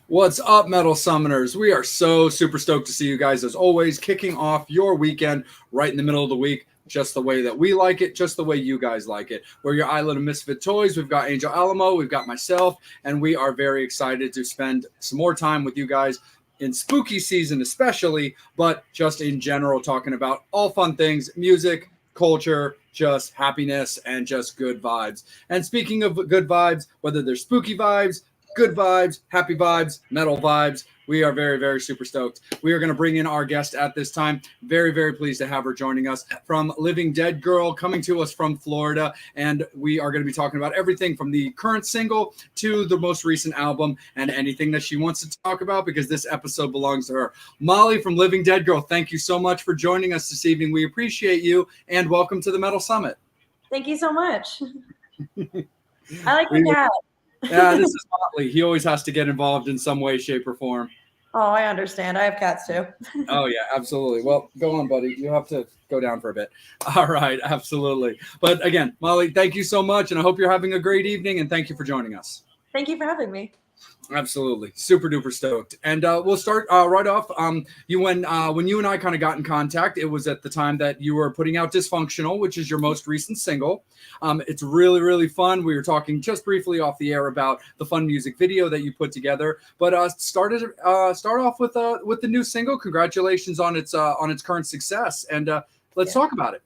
What's up, Metal Summoners? We are so super stoked to see you guys as always, kicking off your weekend right in the middle of the week, just the way that we like it, just the way you guys like it. We're your island of misfit toys. We've got Angel Alamo, we've got myself, and we are very excited to spend some more time with you guys in spooky season especially, but just in general, talking about all fun things, music, culture, just happiness, and just good vibes. And speaking of good vibes, whether they're spooky vibes, good vibes, happy vibes, metal vibes. We are very, very super stoked. We are going to bring in our guest at this time. Very, very pleased to have her joining us from Living Dead Girl, coming to us from Florida. And we are going to be talking about everything from the current single to the most recent album and anything that she wants to talk about because this episode belongs to her. Molly from Living Dead Girl, thank you so much for joining us this evening. We appreciate you and welcome to the Metal Summit. Thank you so much. I like the cat. Yeah, this is Motley. He always has to get involved in some way, shape, or form. Oh, I understand. I have cats too. Oh, yeah, absolutely. Well, go on, buddy. You have to go down for a bit. All right, absolutely. But again, Molly, thank you so much, and I hope you're having a great evening, and thank you for joining us. Thank you for having me. Absolutely. Super duper stoked. And we'll start right off. When you and I kind of got in contact, it was at the time that you were putting out Dysfunctional, which is your most recent single. It's really, really fun. We were talking just briefly off the air about the fun music video that you put together. But start off with the new single. Congratulations on its current success. And let's talk about it.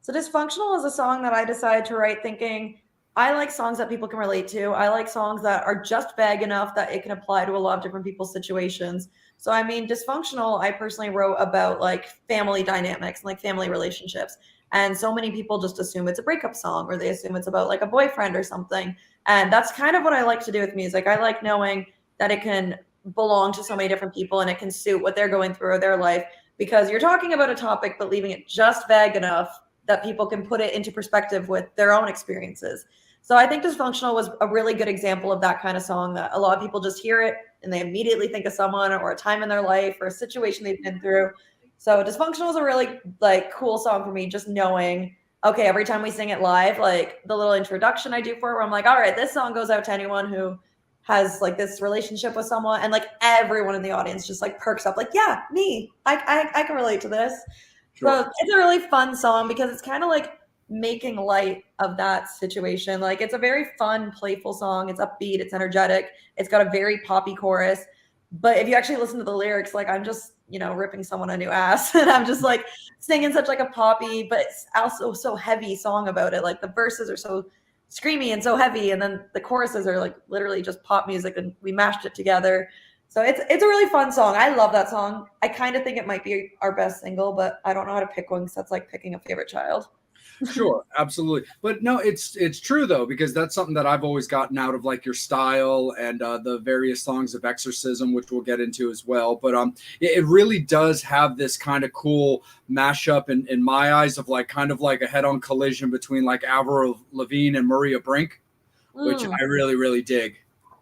So Dysfunctional is a song that I decided to write thinking, I like songs that people can relate to. I like songs that are just vague enough that it can apply to a lot of different people's situations. So, I mean, Dysfunctional, I personally wrote about like family dynamics and like family relationships. And so many people just assume it's a breakup song or they assume it's about like a boyfriend or something. And that's kind of what I like to do with music. I like knowing that it can belong to so many different people and it can suit what they're going through or their life because you're talking about a topic, but leaving it just vague enough that people can put it into perspective with their own experiences. So I think Dysfunctional was a really good example of that kind of song that a lot of people just hear it and they immediately think of someone or a time in their life or a situation they've been through. So Dysfunctional is a really like cool song for me, just knowing, okay, every time we sing it live, like the little introduction I do for it where I'm like, all right, this song goes out to anyone who has like this relationship with someone and like everyone in the audience just like perks up like, yeah, me, I can relate to this. Sure. So it's a really fun song because it's kind of like making light of that situation. Like it's a very fun, playful song. It's upbeat, it's energetic. It's got a very poppy chorus. But if you actually listen to the lyrics, like I'm just, ripping someone a new ass and I'm just like singing such like a poppy, but it's also so heavy song about it. Like the verses are so screamy and so heavy. And then the choruses are like literally just pop music and we mashed it together. So it's a really fun song. I love that song. I kind of think it might be our best single, but I don't know how to pick one because that's like picking a favorite child. Sure, absolutely. But no, it's true though, because that's something that I've always gotten out of like your style and the various songs of Exorcism, which we'll get into as well. But it really does have this kind of cool mashup in my eyes of like kind of like a head-on collision between like Avril Lavigne and Maria Brink, which I really, really dig.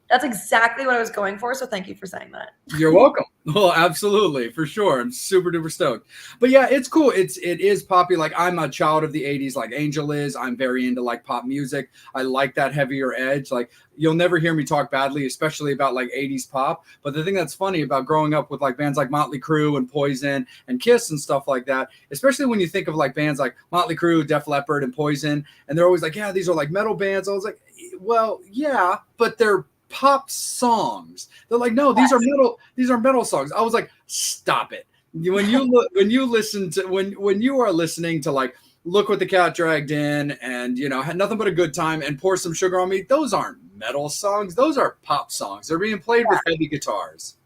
That's exactly what I was going for. So thank you for saying that. You're welcome. Well, absolutely, for sure. I'm super duper stoked. But yeah, it's cool. It is poppy. Like I'm a child of the 80s like Angel is. I'm very into like pop music. I like that heavier edge. Like you'll never hear me talk badly, especially about like 80s pop. But the thing that's funny about growing up with like bands like Motley Crue and Poison and Kiss and stuff like that, especially when you think of like bands like Motley Crue, Def Leppard and Poison, and they're always like, yeah, these are like metal bands. I was like, well, yeah, but they're pop songs. They're like, no, these are metal songs. I was like, stop it. When you are listening to like Look What the Cat Dragged In and Had Nothing But a Good Time and Pour Some Sugar on Me, those aren't metal songs, those are pop songs. They're being played with heavy guitars.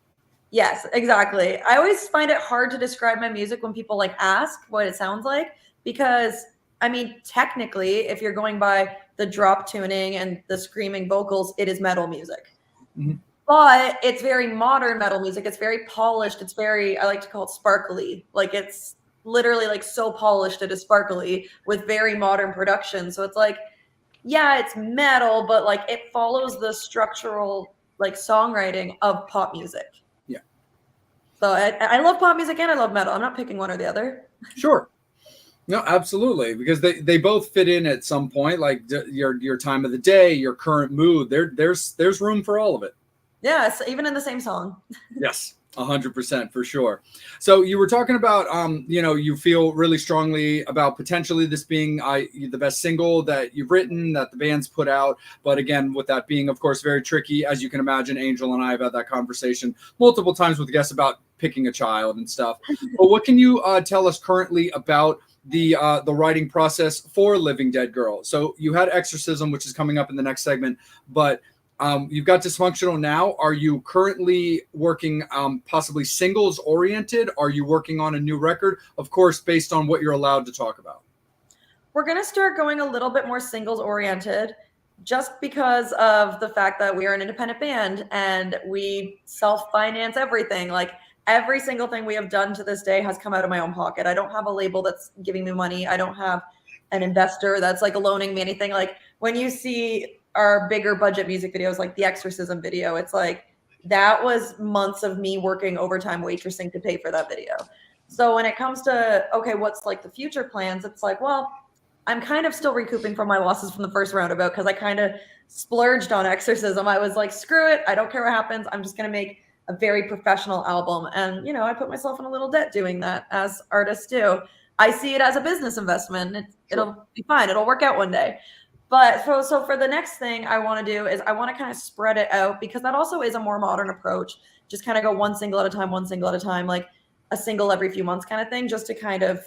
Yes, exactly. I always find it hard to describe my music when people like ask what it sounds like because I mean, technically, if you're going by the drop tuning and the screaming vocals, it is metal music. Mm-hmm. But it's very modern metal music. It's very polished. It's very, I like to call it sparkly. Like it's literally like so polished it is sparkly with very modern production. So it's like, yeah, it's metal, but like it follows the structural like songwriting of pop music. Yeah. So I love pop music and I love metal. I'm not picking one or the other. Sure. No, absolutely, because they both fit in at some point, like your time of the day, your current mood. There's room for all of it. Yes, even in the same song. Yes, 100% for sure. So you were talking about, you feel really strongly about potentially this being the best single that you've written, that the band's put out. But again, with that being, of course, very tricky, as you can imagine, Angel and I have had that conversation multiple times with guests about picking a child and stuff. But what can you tell us currently about the writing process for Living Dead Girl? So you had Exorcism, which is coming up in the next segment, but you've got Dysfunctional now. Are you currently working possibly singles oriented? Are you working on a new record? Of course, based on what you're allowed to talk about. We're going to start going a little bit more singles oriented just because of the fact that we are an independent band and we self-finance everything. Like every single thing we have done to this day has come out of my own pocket. I don't have a label that's giving me money. I don't have an investor that's like loaning me anything. Like when you see our bigger budget music videos, like the Exorcism video, it's like that was months of me working overtime waitressing to pay for that video. So when it comes to, okay, what's like the future plans? It's like, well, I'm kind of still recouping from my losses from the first roundabout because I kind of splurged on Exorcism. I was like, screw it. I don't care what happens. I'm just going to make a very professional album. And, I put myself in a little debt doing that, as artists do. I see it as a business investment. It'll be fine. It'll work out one day. But so for the next thing I want to do is I want to kind of spread it out because that also is a more modern approach. Just kind of go one single at a time, like a single every few months kind of thing, just to kind of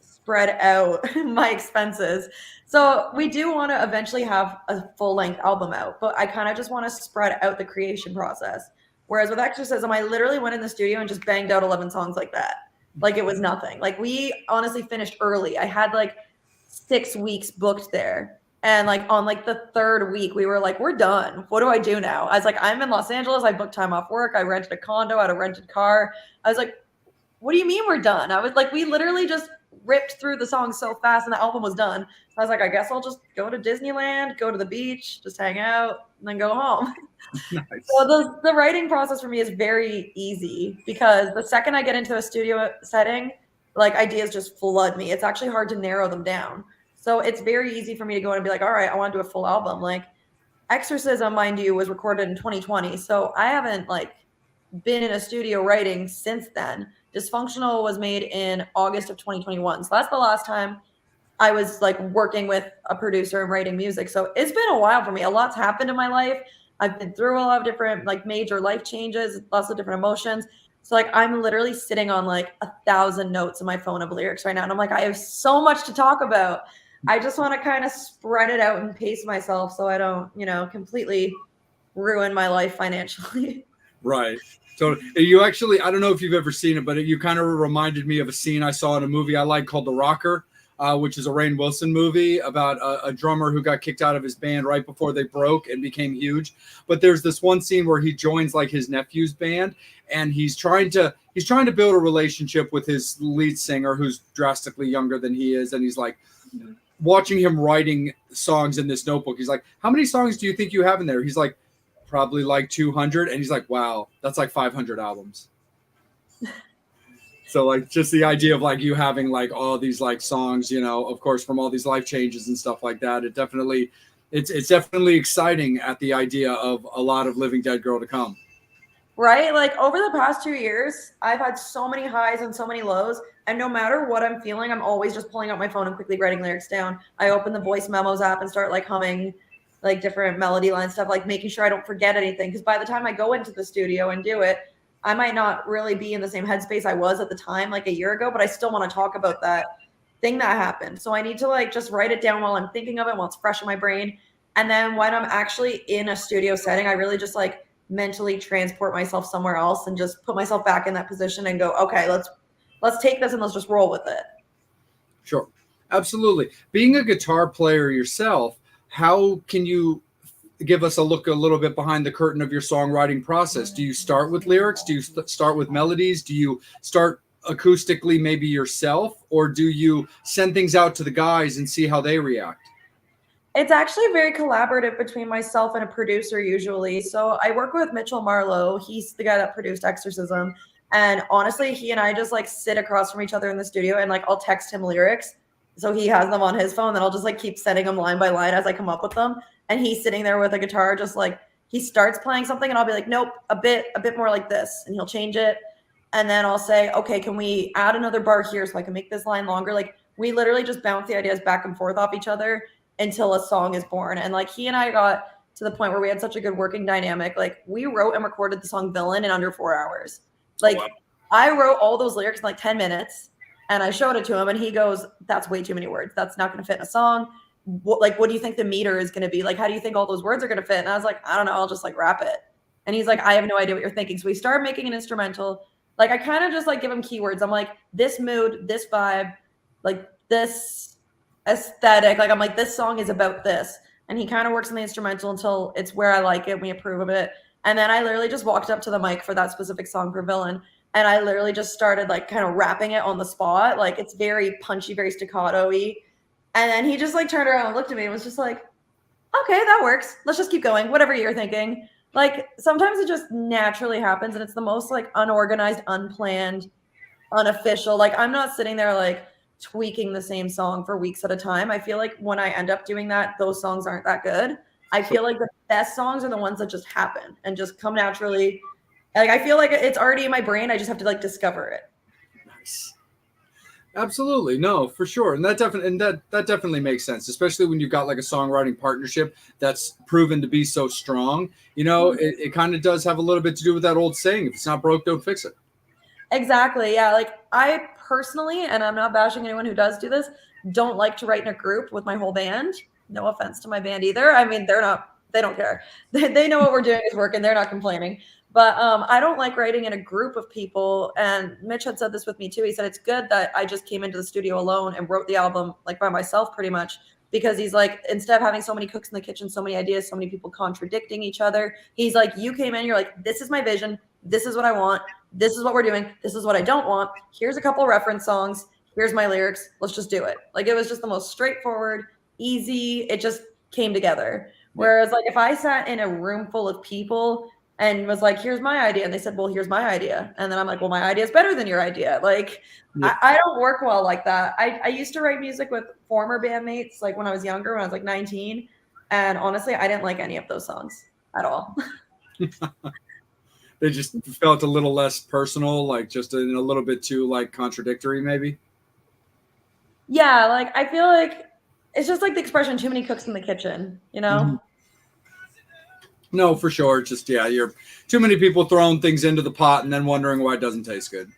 spread out my expenses. So we do want to eventually have a full-length album out, but I kind of just want to spread out the creation process. Whereas with Exorcism, I literally went in the studio and just banged out 11 songs like that. Like it was nothing. Like we honestly finished early. I had like 6 weeks booked there. And like on like the third week, we were like, we're done. What do I do now? I was like, I'm in Los Angeles. I booked time off work. I rented a condo, I had a rented car. I was like, what do you mean we're done? I was like, we literally just ripped through the songs so fast and the album was done. So I was like, I guess I'll just go to Disneyland, go to the beach, just hang out, and then go home. Nice. So the writing process for me is very easy because the second I get into a studio setting, like ideas just flood me. It's actually hard to narrow them down. So it's very easy for me to go in and be like, all right, I want to do a full album. Like Exorcism, mind you, was recorded in 2020. So I haven't like been in a studio writing since then. Dysfunctional was made in August of 2021. So that's the last time I was like working with a producer and writing music. So it's been a while for me. A lot's happened in my life. I've been through a lot of different like major life changes, lots of different emotions. So like I'm literally sitting on like 1,000 notes in my phone of lyrics right now. And I'm like, I have so much to talk about. I just want to kind of spread it out and pace myself so I don't, completely ruin my life financially. Right. So you actually, I don't know if you've ever seen it, but you kind of reminded me of a scene I saw in a movie I like called The Rocker, which is a Rainn Wilson movie about a drummer who got kicked out of his band right before they broke and became huge. But there's this one scene where he joins like his nephew's band and he's trying to build a relationship with his lead singer who's drastically younger than he is. And he's like, watching him writing songs in this notebook, he's like, how many songs do you think you have in there? He's like, probably like 200. And he's like, wow, that's like 500 albums. So like just the idea of like you having like all these like songs, of course, from all these life changes and stuff like that. It's definitely exciting at the idea of a lot of Living Dead Girl to come. Right? Like over the past 2 years, I've had so many highs and so many lows. And no matter what I'm feeling, I'm always just pulling out my phone and quickly writing lyrics down. I open the voice memos app and start like humming like different melody line stuff, like making sure I don't forget anything. Because by the time I go into the studio and do it, I might not really be in the same headspace I was at the time, like a year ago, but I still want to talk about that thing that happened. So I need to like just write it down while I'm thinking of it, while it's fresh in my brain. And then when I'm actually in a studio setting, I really just like mentally transport myself somewhere else and just put myself back in that position and go, okay, let's take this and let's just roll with it. Sure. Absolutely. Being a guitar player yourself, how can you give us a little bit behind the curtain of your songwriting process? Do you start with lyrics? Do you start with melodies? Do you start acoustically maybe yourself? Or do you send things out to the guys and see how they react? It's actually very collaborative between myself and a producer usually. So I work with Mitchell Marlowe. He's the guy that produced Exorcism. And honestly, he and I just like sit across from each other in the studio and like I'll text him lyrics. So he has them on his phone. Then I'll just like keep sending them line by line as I come up with them. And he's sitting there with a guitar just like he starts playing something and I'll be like, nope, a bit more like this, and he'll change it. And then I'll say, okay, can we add another bar here so I can make this line longer? Like, we literally just bounce the ideas back and forth off each other until a song is born. And like, he and I got to the point where we had such a good working dynamic. Like, we wrote and recorded the song Villain in under 4 hours. Like, wow. I wrote all those lyrics in like 10 minutes and I showed it to him and he goes, that's way too many words. That's not going to fit in a song. What do you think the meter is going to be? Like, how do you think all those words are going to fit? And I was like, I don't know. I'll just like rap it. And he's like, I have no idea what you're thinking. So we started making an instrumental. Like, I kind of just like give him keywords. I'm like, this mood, this vibe, like this aesthetic. Like, I'm like, this song is about this. And he kind of works on the instrumental until it's where I like it. We approve of it. And then I literally just walked up to the mic for that specific song for Villain. And I literally just started like kind of rapping it on the spot. Like, it's very punchy, very staccato-y. And then he just like turned around and looked at me and was just like, okay, that works. Let's just keep going. Whatever you're thinking. Like, sometimes it just naturally happens and it's the most like unorganized, unplanned, unofficial. Like, I'm not sitting there like tweaking the same song for weeks at a time. I feel like when I end up doing that, those songs aren't that good. I feel like the best songs are the ones that just happen and just come naturally. Like, I feel like it's already in my brain. I just have to like discover it. Nice. Absolutely. No, for sure. And that definitely makes sense, especially when you've got like a songwriting partnership that's proven to be so strong. You know, it kind of does have a little bit to do with that old saying, if it's not broke, don't fix it. Exactly. Yeah. Like, I personally, and I'm not bashing anyone who does do this, don't like to write in a group with my whole band. No offense to my band either. I mean, they don't care. They know what we're doing is working. They're not complaining. But I don't like writing in a group of people. And Mitch had said this with me too. He said, it's good that I just came into the studio alone and wrote the album like by myself pretty much, because he's like, instead of having so many cooks in the kitchen, so many ideas, so many people contradicting each other, he's like, you came in, you're like, this is my vision. This is what I want. This is what we're doing. This is what I don't want. Here's a couple reference songs. Here's my lyrics. Let's just do it. Like, it was just the most straightforward, easy. It just came together. Whereas like if I sat in a room full of people and was like, here's my idea. And they said, well, here's my idea. And then I'm like, well, my idea is better than your idea. Like, I don't work well like that. I used to write music with former bandmates, like when I was younger, when I was like 19. And honestly, I didn't like any of those songs at all. They just felt a little less personal, like just a little bit too like contradictory, maybe. Yeah, like I feel like it's just like the expression "too many cooks in the kitchen," you know? Mm-hmm. No, for sure. Just you're too many people throwing things into the pot and then wondering why it doesn't taste good.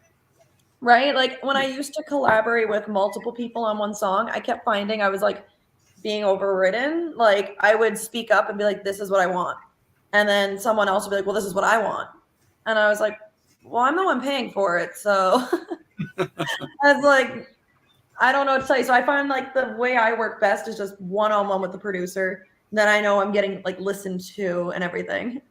Right? Like when I used to collaborate with multiple people on one song, I kept finding I was like being overridden. Like I would speak up and be like, "This is what I want," and then someone else would be like, "Well, this is what I want," and I was like, "Well, I'm the one paying for it," so I was like, I don't know what to tell you. So I find like the way I work best is just one-on-one with the producer. Then I know I'm getting like listened to and everything.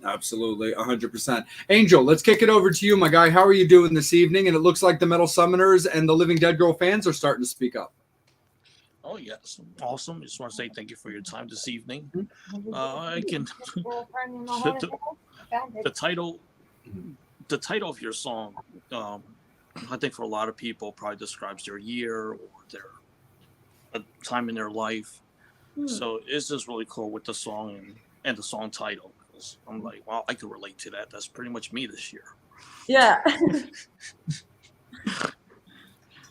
Absolutely, 100%. Angel, let's kick it over to you, my guy. How are you doing this evening? And it looks like the Metal Summoners and the Living Dead Girl fans are starting to speak up. Oh yes, awesome! Just want to say thank you for your time this evening. I can the title of your song. I think for a lot of people probably describes their year or their a time in their life. So it's just really cool with the song and the song title. I'm like, wow, I could relate to that. That's pretty much me this year. Yeah.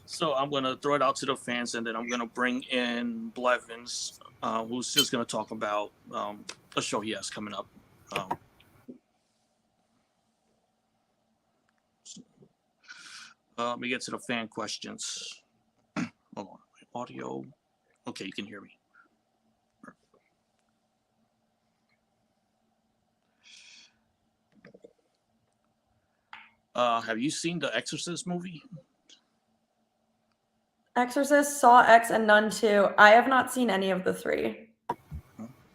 So I'm going to throw it out to the fans, and then I'm going to bring in Blevins, who's just going to talk about a show he has coming up. Let me get to the fan questions. Hold on. Audio. Okay, you can hear me. Have you seen the Exorcist movie? Exorcist, Saw X, and Nun 2. I have not seen any of the three.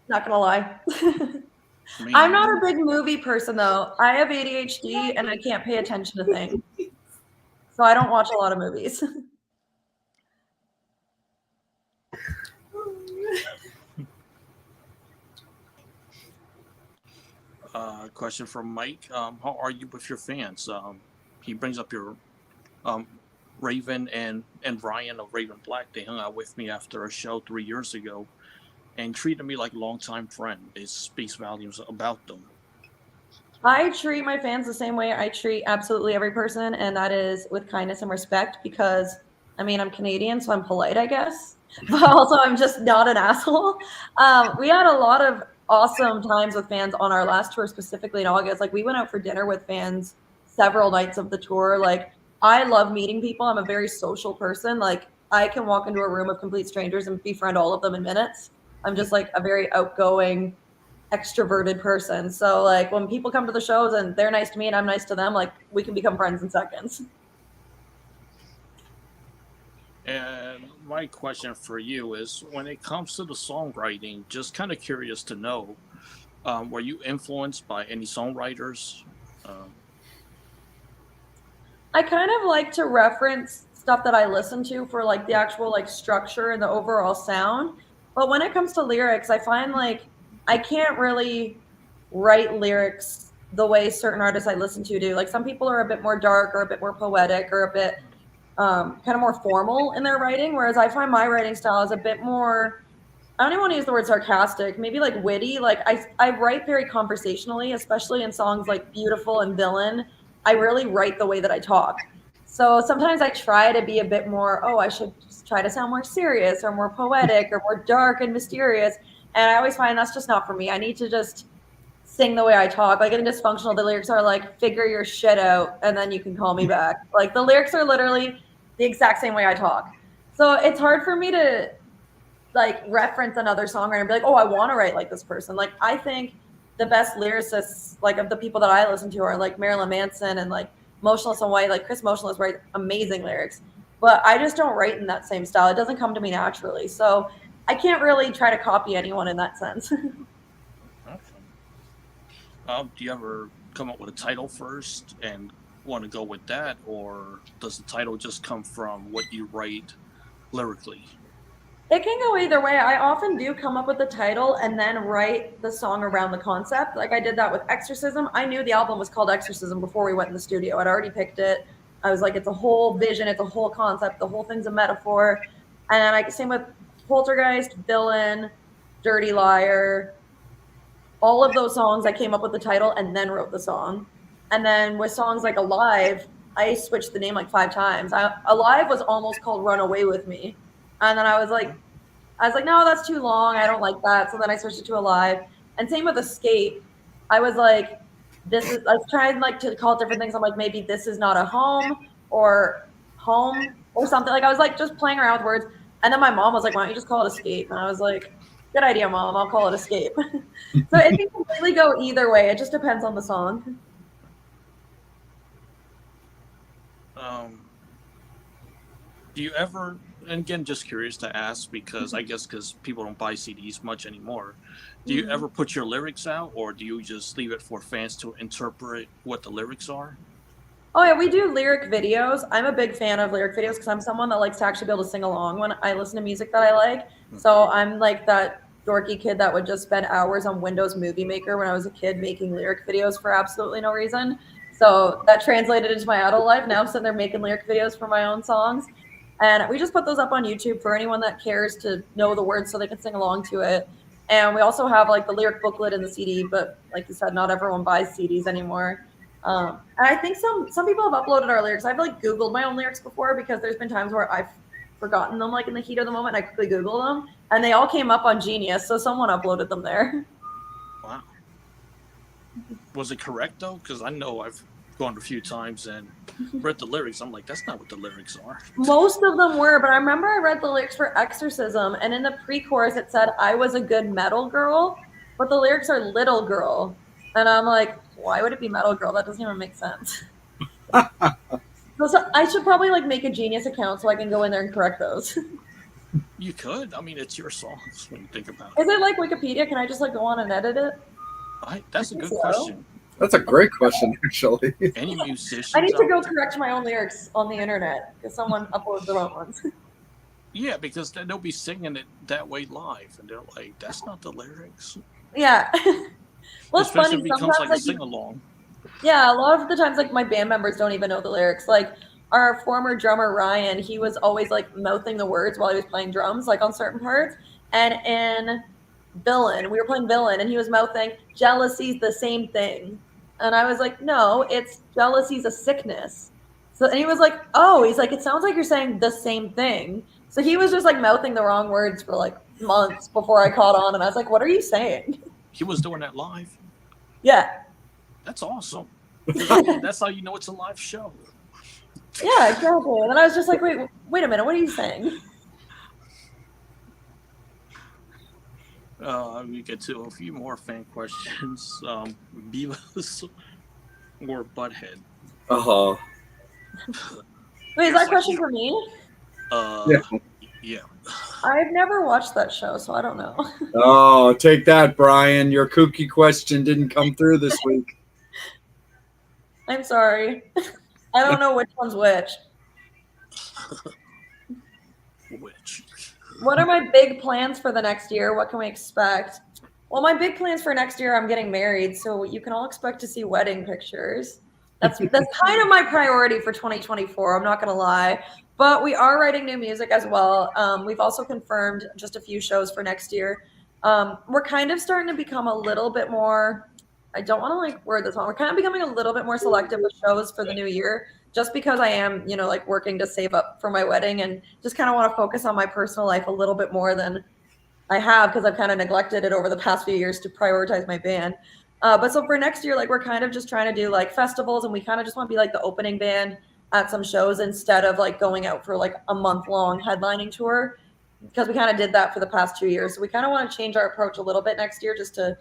Not gonna lie. I'm not a big movie person though. I have ADHD and I can't pay attention to things. So I don't watch a lot of movies. Question from Mike. How are you with your fans? He brings up your Raven and Brian of Raven Black. They hung out with me after a show 3 years ago, and treated me like a longtime friend. It speaks volumes about them. I treat my fans the same way I treat absolutely every person, and that is with kindness and respect because, I mean, I'm Canadian, so I'm polite, I guess. But also, I'm just not an asshole. We had a lot of awesome times with fans on our last tour, specifically in August. Like, we went out for dinner with fans several nights of the tour. Like, I love meeting people. I'm a very social person. Like, I can walk into a room of complete strangers and befriend all of them in minutes. I'm just like a very outgoing, extroverted person. So like when people come to the shows and they're nice to me and I'm nice to them, like we can become friends in seconds. And my question for you is, when it comes to the songwriting, just kind of curious to know, were you influenced by any songwriters? I kind of like to reference stuff that I listen to for like the actual like structure and the overall sound. But when it comes to lyrics, I find like I can't really write lyrics the way certain artists I listen to do. Like some people are a bit more dark or a bit more poetic or a bit kind of more formal in their writing, whereas I find my writing style is a bit more, I don't even want to use the word sarcastic, maybe like witty. Like I write very conversationally, especially in songs like Beautiful and Villain. I really write the way that I talk. So sometimes I try to be a bit more, oh, I should just try to sound more serious or more poetic or more dark and mysterious. And I always find that's just not for me. I need to just sing the way I talk. Like in Dysfunctional, the lyrics are like, figure your shit out and then you can call me back. Like the lyrics are literally the exact same way I talk. So it's hard for me to like reference another songwriter and be like, oh, I want to write like this person. Like I think the best lyricists, like of the people that I listen to, are like Marilyn Manson and like Motionless in White. Like Chris Motionless writes amazing lyrics, but I just don't write in that same style. It doesn't come to me naturally, so I can't really try to copy anyone in that sense. Okay. Do you ever come up with a title first and want to go with that, or does the title just come from what you write lyrically? It can go either way. I often do come up with the title and then write the song around the concept. Like I did that with Exorcism. I knew the album was called Exorcism before we went in the studio. I'd already picked it. I was like, it's a whole vision, it's a whole concept, the whole thing's a metaphor. And then I same with Poltergeist, Villain, Dirty Liar. All of those songs, I came up with the title and then wrote the song. And then with songs like Alive, I switched the name like 5 times. Alive was almost called Run Away With Me. And then I was like, no, that's too long. I don't like that. So then I switched it to Alive. And same with Escape. I was like, I was trying like to call it different things. I'm like, maybe this is not a home or something. Like I was like just playing around with words. And then my mom was like, why don't you just call it Escape? And I was like, good idea, Mom. I'll call it Escape. So it can completely go either way. It just depends on the song. Do you ever, and again, just curious to ask because I guess because people don't buy CDs much anymore, do you ever put your lyrics out, or do you just leave it for fans to interpret what the lyrics are? Oh yeah, we do lyric videos. I'm a big fan of lyric videos because I'm someone that likes to actually be able to sing along when I listen to music that I like. So I'm like that dorky kid that would just spend hours on Windows Movie Maker when I was a kid making lyric videos for absolutely no reason. So that translated into my adult life. Now I'm sitting there making lyric videos for my own songs. And we just put those up on YouTube for anyone that cares to know the words so they can sing along to it. And we also have like the lyric booklet in the CD, but like you said, not everyone buys CDs anymore. And I think some people have uploaded our lyrics. I've like Googled my own lyrics before because there's been times where I've forgotten them like in the heat of the moment. I quickly Google them and they all came up on Genius. So someone uploaded them there. Wow. Was it correct though? Because I know I've gone a few times and read the lyrics. I'm like, that's not what the lyrics are. Most of them were, but I remember I read the lyrics for Exorcism and in the pre-chorus it said I was a good metal girl, but the lyrics are little girl. And I'm like, why would it be metal girl? That doesn't even make sense. So I should probably like make a Genius account so I can go in there and correct those. You could. I mean, it's your songs when you think about it. Is it like Wikipedia? Can I just like go on and edit it? That's a good question. That's a great question, actually. Any musicians? I need to go correct my own lyrics on the internet because someone uploads the wrong ones. Yeah, because they'll be singing it that way live, and they're like, "That's not the lyrics." Yeah. Well, it's Especially funny. if it becomes Sometimes, like a sing along. yeah, a lot of the times, like my band members don't even know the lyrics. Like our former drummer Ryan, he was always like mouthing the words while he was playing drums, like on certain parts. And in Villain. We were playing Villain, and he was mouthing, jealousy's the same thing. And I was like, no, it's jealousy's a sickness. So, and he was like, oh, he's like, it sounds like you're saying the same thing. So he was just like mouthing the wrong words for like months before I caught on. And I was like, what are you saying? He was doing that live. Yeah. That's awesome. That's how you know it's a live show. Yeah, exactly. And then I was just like, wait a minute, what are you saying? We get to a few more fan questions. Beavis or Butthead? Uh-huh. Wait, is that a question for me? Yeah. I've never watched that show, so I don't know. Oh, take that, Brian. Your kooky question didn't come through this week. I'm sorry. I don't know which one's which. Which? What are my big plans for the next year? What can we expect? Well, my big plans for next year, I'm getting married, so you can all expect to see wedding pictures. That's kind of my priority for 2024. I'm not going to lie. But we are writing new music as well. We've also confirmed just a few shows for next year. We're kind of starting to become a little bit more, I don't want to like word this one. We're kind of becoming a little bit more selective with shows for the new year, just because I am, like working to save up for my wedding and just kind of want to focus on my personal life a little bit more than I have, because I've kind of neglected it over the past few years to prioritize my band. But so for next year, like we're kind of just trying to do like festivals, and we kind of just want to be like the opening band at some shows instead of like going out for like a month-long headlining tour, because we kind of did that for the past 2 years. So we kind of want to change our approach a little bit next year, just to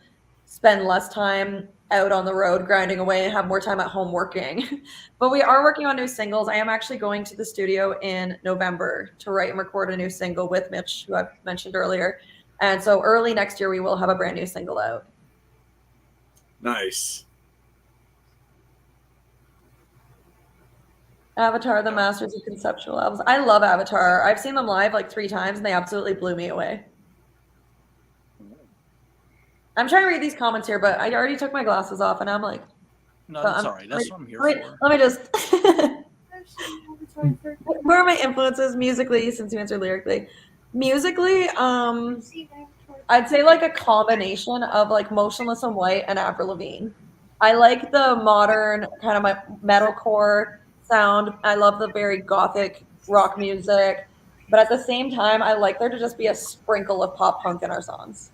spend less time out on the road grinding away and have more time at home working. But we are working on new singles. I am actually going to the studio in November to write and record a new single with Mitch, who I've mentioned earlier. And so early next year, we will have a brand new single out. Nice. Avatar, the Masters of Conceptual Albums. I love Avatar. I've seen them live like 3 times, and they absolutely blew me away. I'm trying to read these comments here, but I already took my glasses off, and I'm like... No, that's all right. That's what I'm here for. Let me just... Where are my influences musically, since you answered lyrically? Musically, I'd say like a combination of like Motionless in White and Avril Lavigne. I like the modern kind of my metalcore sound. I love the very gothic rock music, but at the same time, I like there to just be a sprinkle of pop punk in our songs.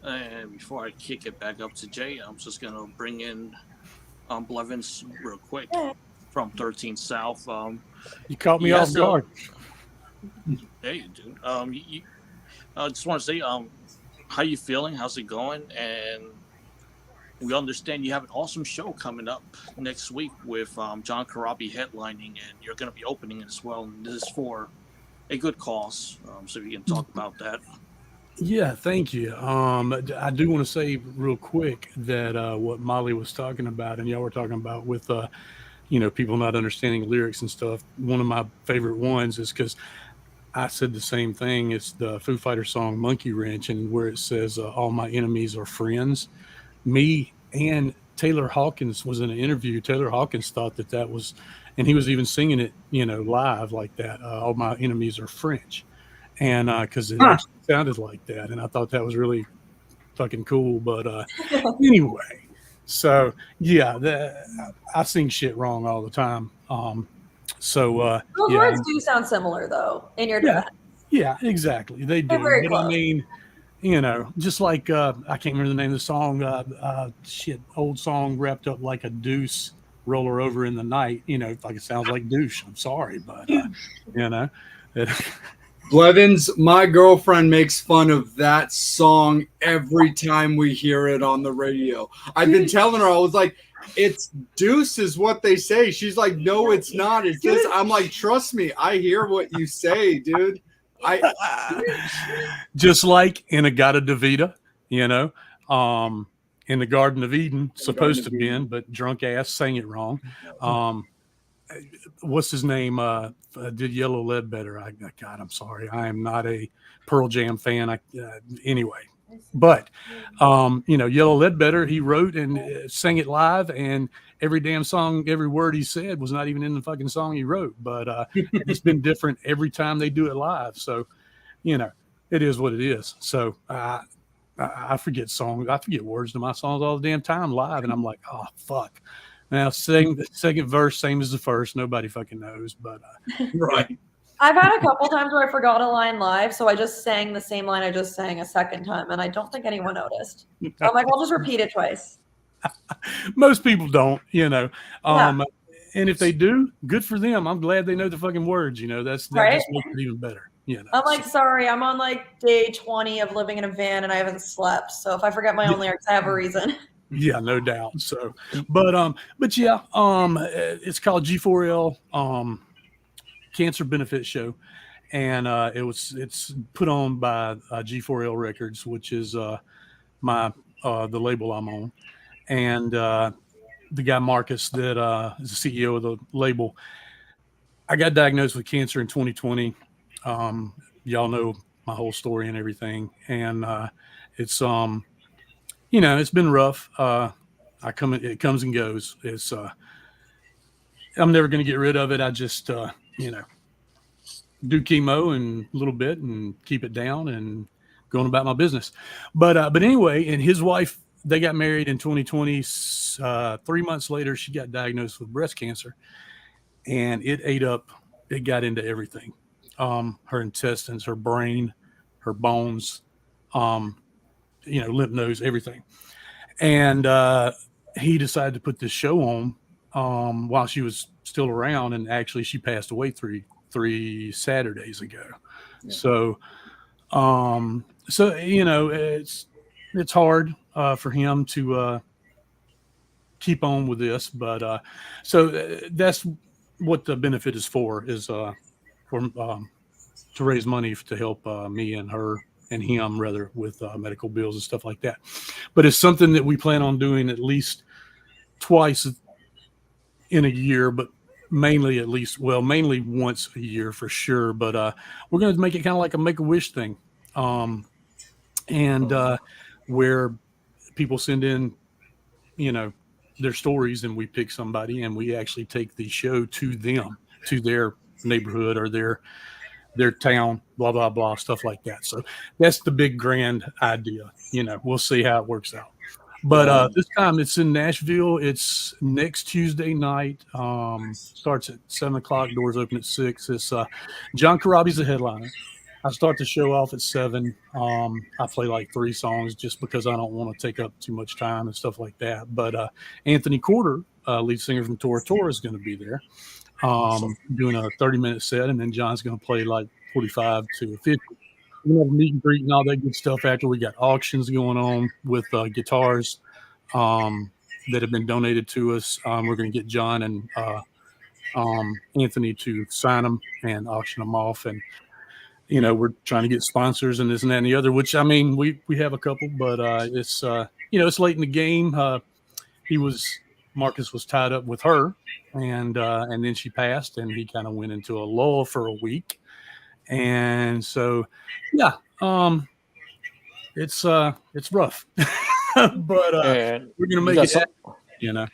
And before I kick it back up to Jay, I'm just gonna bring in Blevins real quick from 13 South. You caught me off guard. There you do. I just want to say, how you feeling? How's it going? And we understand you have an awesome show coming up next week with John Karabi headlining, and you're going to be opening it as well. And this is for a good cause, so you can talk about that. Yeah, thank you. I do want to say real quick that what Molly was talking about, and y'all were talking about with, people not understanding lyrics and stuff. One of my favorite ones is because I said the same thing. It's the Foo Fighters song Monkey Wrench, and where it says, all my enemies are friends. Me and Taylor Hawkins was in an interview. Taylor Hawkins thought that was, and he was even singing it, live like that. All my enemies are French. And because it actually sounded like that. And I thought that was really fucking cool. But anyway, so yeah, I sing shit wrong all the time. Those words do sound similar, though, in your defense. Yeah, exactly. They do. They're very close. I mean, just like I can't remember the name of the song. Old song wrapped up like a deuce, roller over in the night. Like it sounds like douche. I'm sorry, but Blevins, my girlfriend makes fun of that song every time we hear it on the radio. I've been telling her, I was like, it's deuce is what they say. She's like, no, it's not. It's this. I'm like, trust me, I hear what you say, dude. Just like in Agata Davida, in the Garden of Eden, supposed to be in, but drunk ass sang it wrong. What's his name? Did Yellow Ledbetter? God, I'm sorry. I am not a Pearl Jam fan. Anyway, but Yellow Ledbetter, he wrote and sang it live, and every damn song, every word he said was not even in the fucking song he wrote. But it's been different every time they do it live. So, it is what it is. So I forget songs. I forget words to my songs all the damn time live, and I'm like, oh fuck. Now, the second verse, same as the first. Nobody fucking knows, but Right. I've had a couple times where I forgot a line live, so I just sang the same line I just sang a second time, and I don't think anyone noticed. I'm like, I'll just repeat it twice. most people don't, you know. Yeah. And if they do, good for them. I'm glad they know the fucking words. You know, that Right? just makes it even better. You know, I'm like, sorry, I'm on like day 20 of living in a van and I haven't slept. So if I forget my own lyrics, I have a reason. yeah, no doubt. So, but yeah, it's called G4L Cancer Benefit Show, and it's put on by G4L Records, which is my the label I'm on, and the guy Marcus that is the CEO of the label. I got diagnosed with cancer in 2020. Y'all know my whole story and everything, and it's you know, it's been rough. It comes and goes. It's I'm never going to get rid of it. I just you know, do chemo and a little bit and keep it down and going about my business. But anyway, and his wife, they got married in 2020. 3 months later, she got diagnosed with breast cancer, and it got into everything. Her intestines, her brain, her bones, you know, lymph nodes, everything. And he decided to put this show on while she was still around, and actually she passed away three Saturdays ago. Yeah. So you know, it's hard for him to keep on with this, but so that's what the benefit is for, is for to raise money to help me and her and him, rather, with medical bills and stuff like that. But it's something that we plan on doing at least twice in a year, but mainly once a year for sure. But we're going to make it kind of like a Make-A-Wish thing, and where people send in, you know, their stories, and we pick somebody, and we actually take the show to them, to their neighborhood or their town, blah, blah, blah, stuff like that. So that's the big grand idea. You know, we'll see how it works out. But this time it's in Nashville. It's next Tuesday night. Starts at 7:00. Doors open at 6. It's John Karabi's the headliner. I start the show off at 7. I play like 3 songs just because I don't want to take up too much time and stuff like that. But Anthony Corder, lead singer from Tora Tora, is going to be there, doing a 30-minute set, and then John's going to play like 45 to 50. We have a meet and greet and all that good stuff after. We got auctions going on with guitars that have been donated to us. We're going to get John and Anthony to sign them and auction them off. And, you know, we're trying to get sponsors and this and that and the other, which, I mean, we have a couple, but it's, you know, it's late in the game. Marcus was tied up with her, and then she passed, and he kind of went into a lull for a week. And so, yeah, it's rough, but we're gonna make it happen, you know.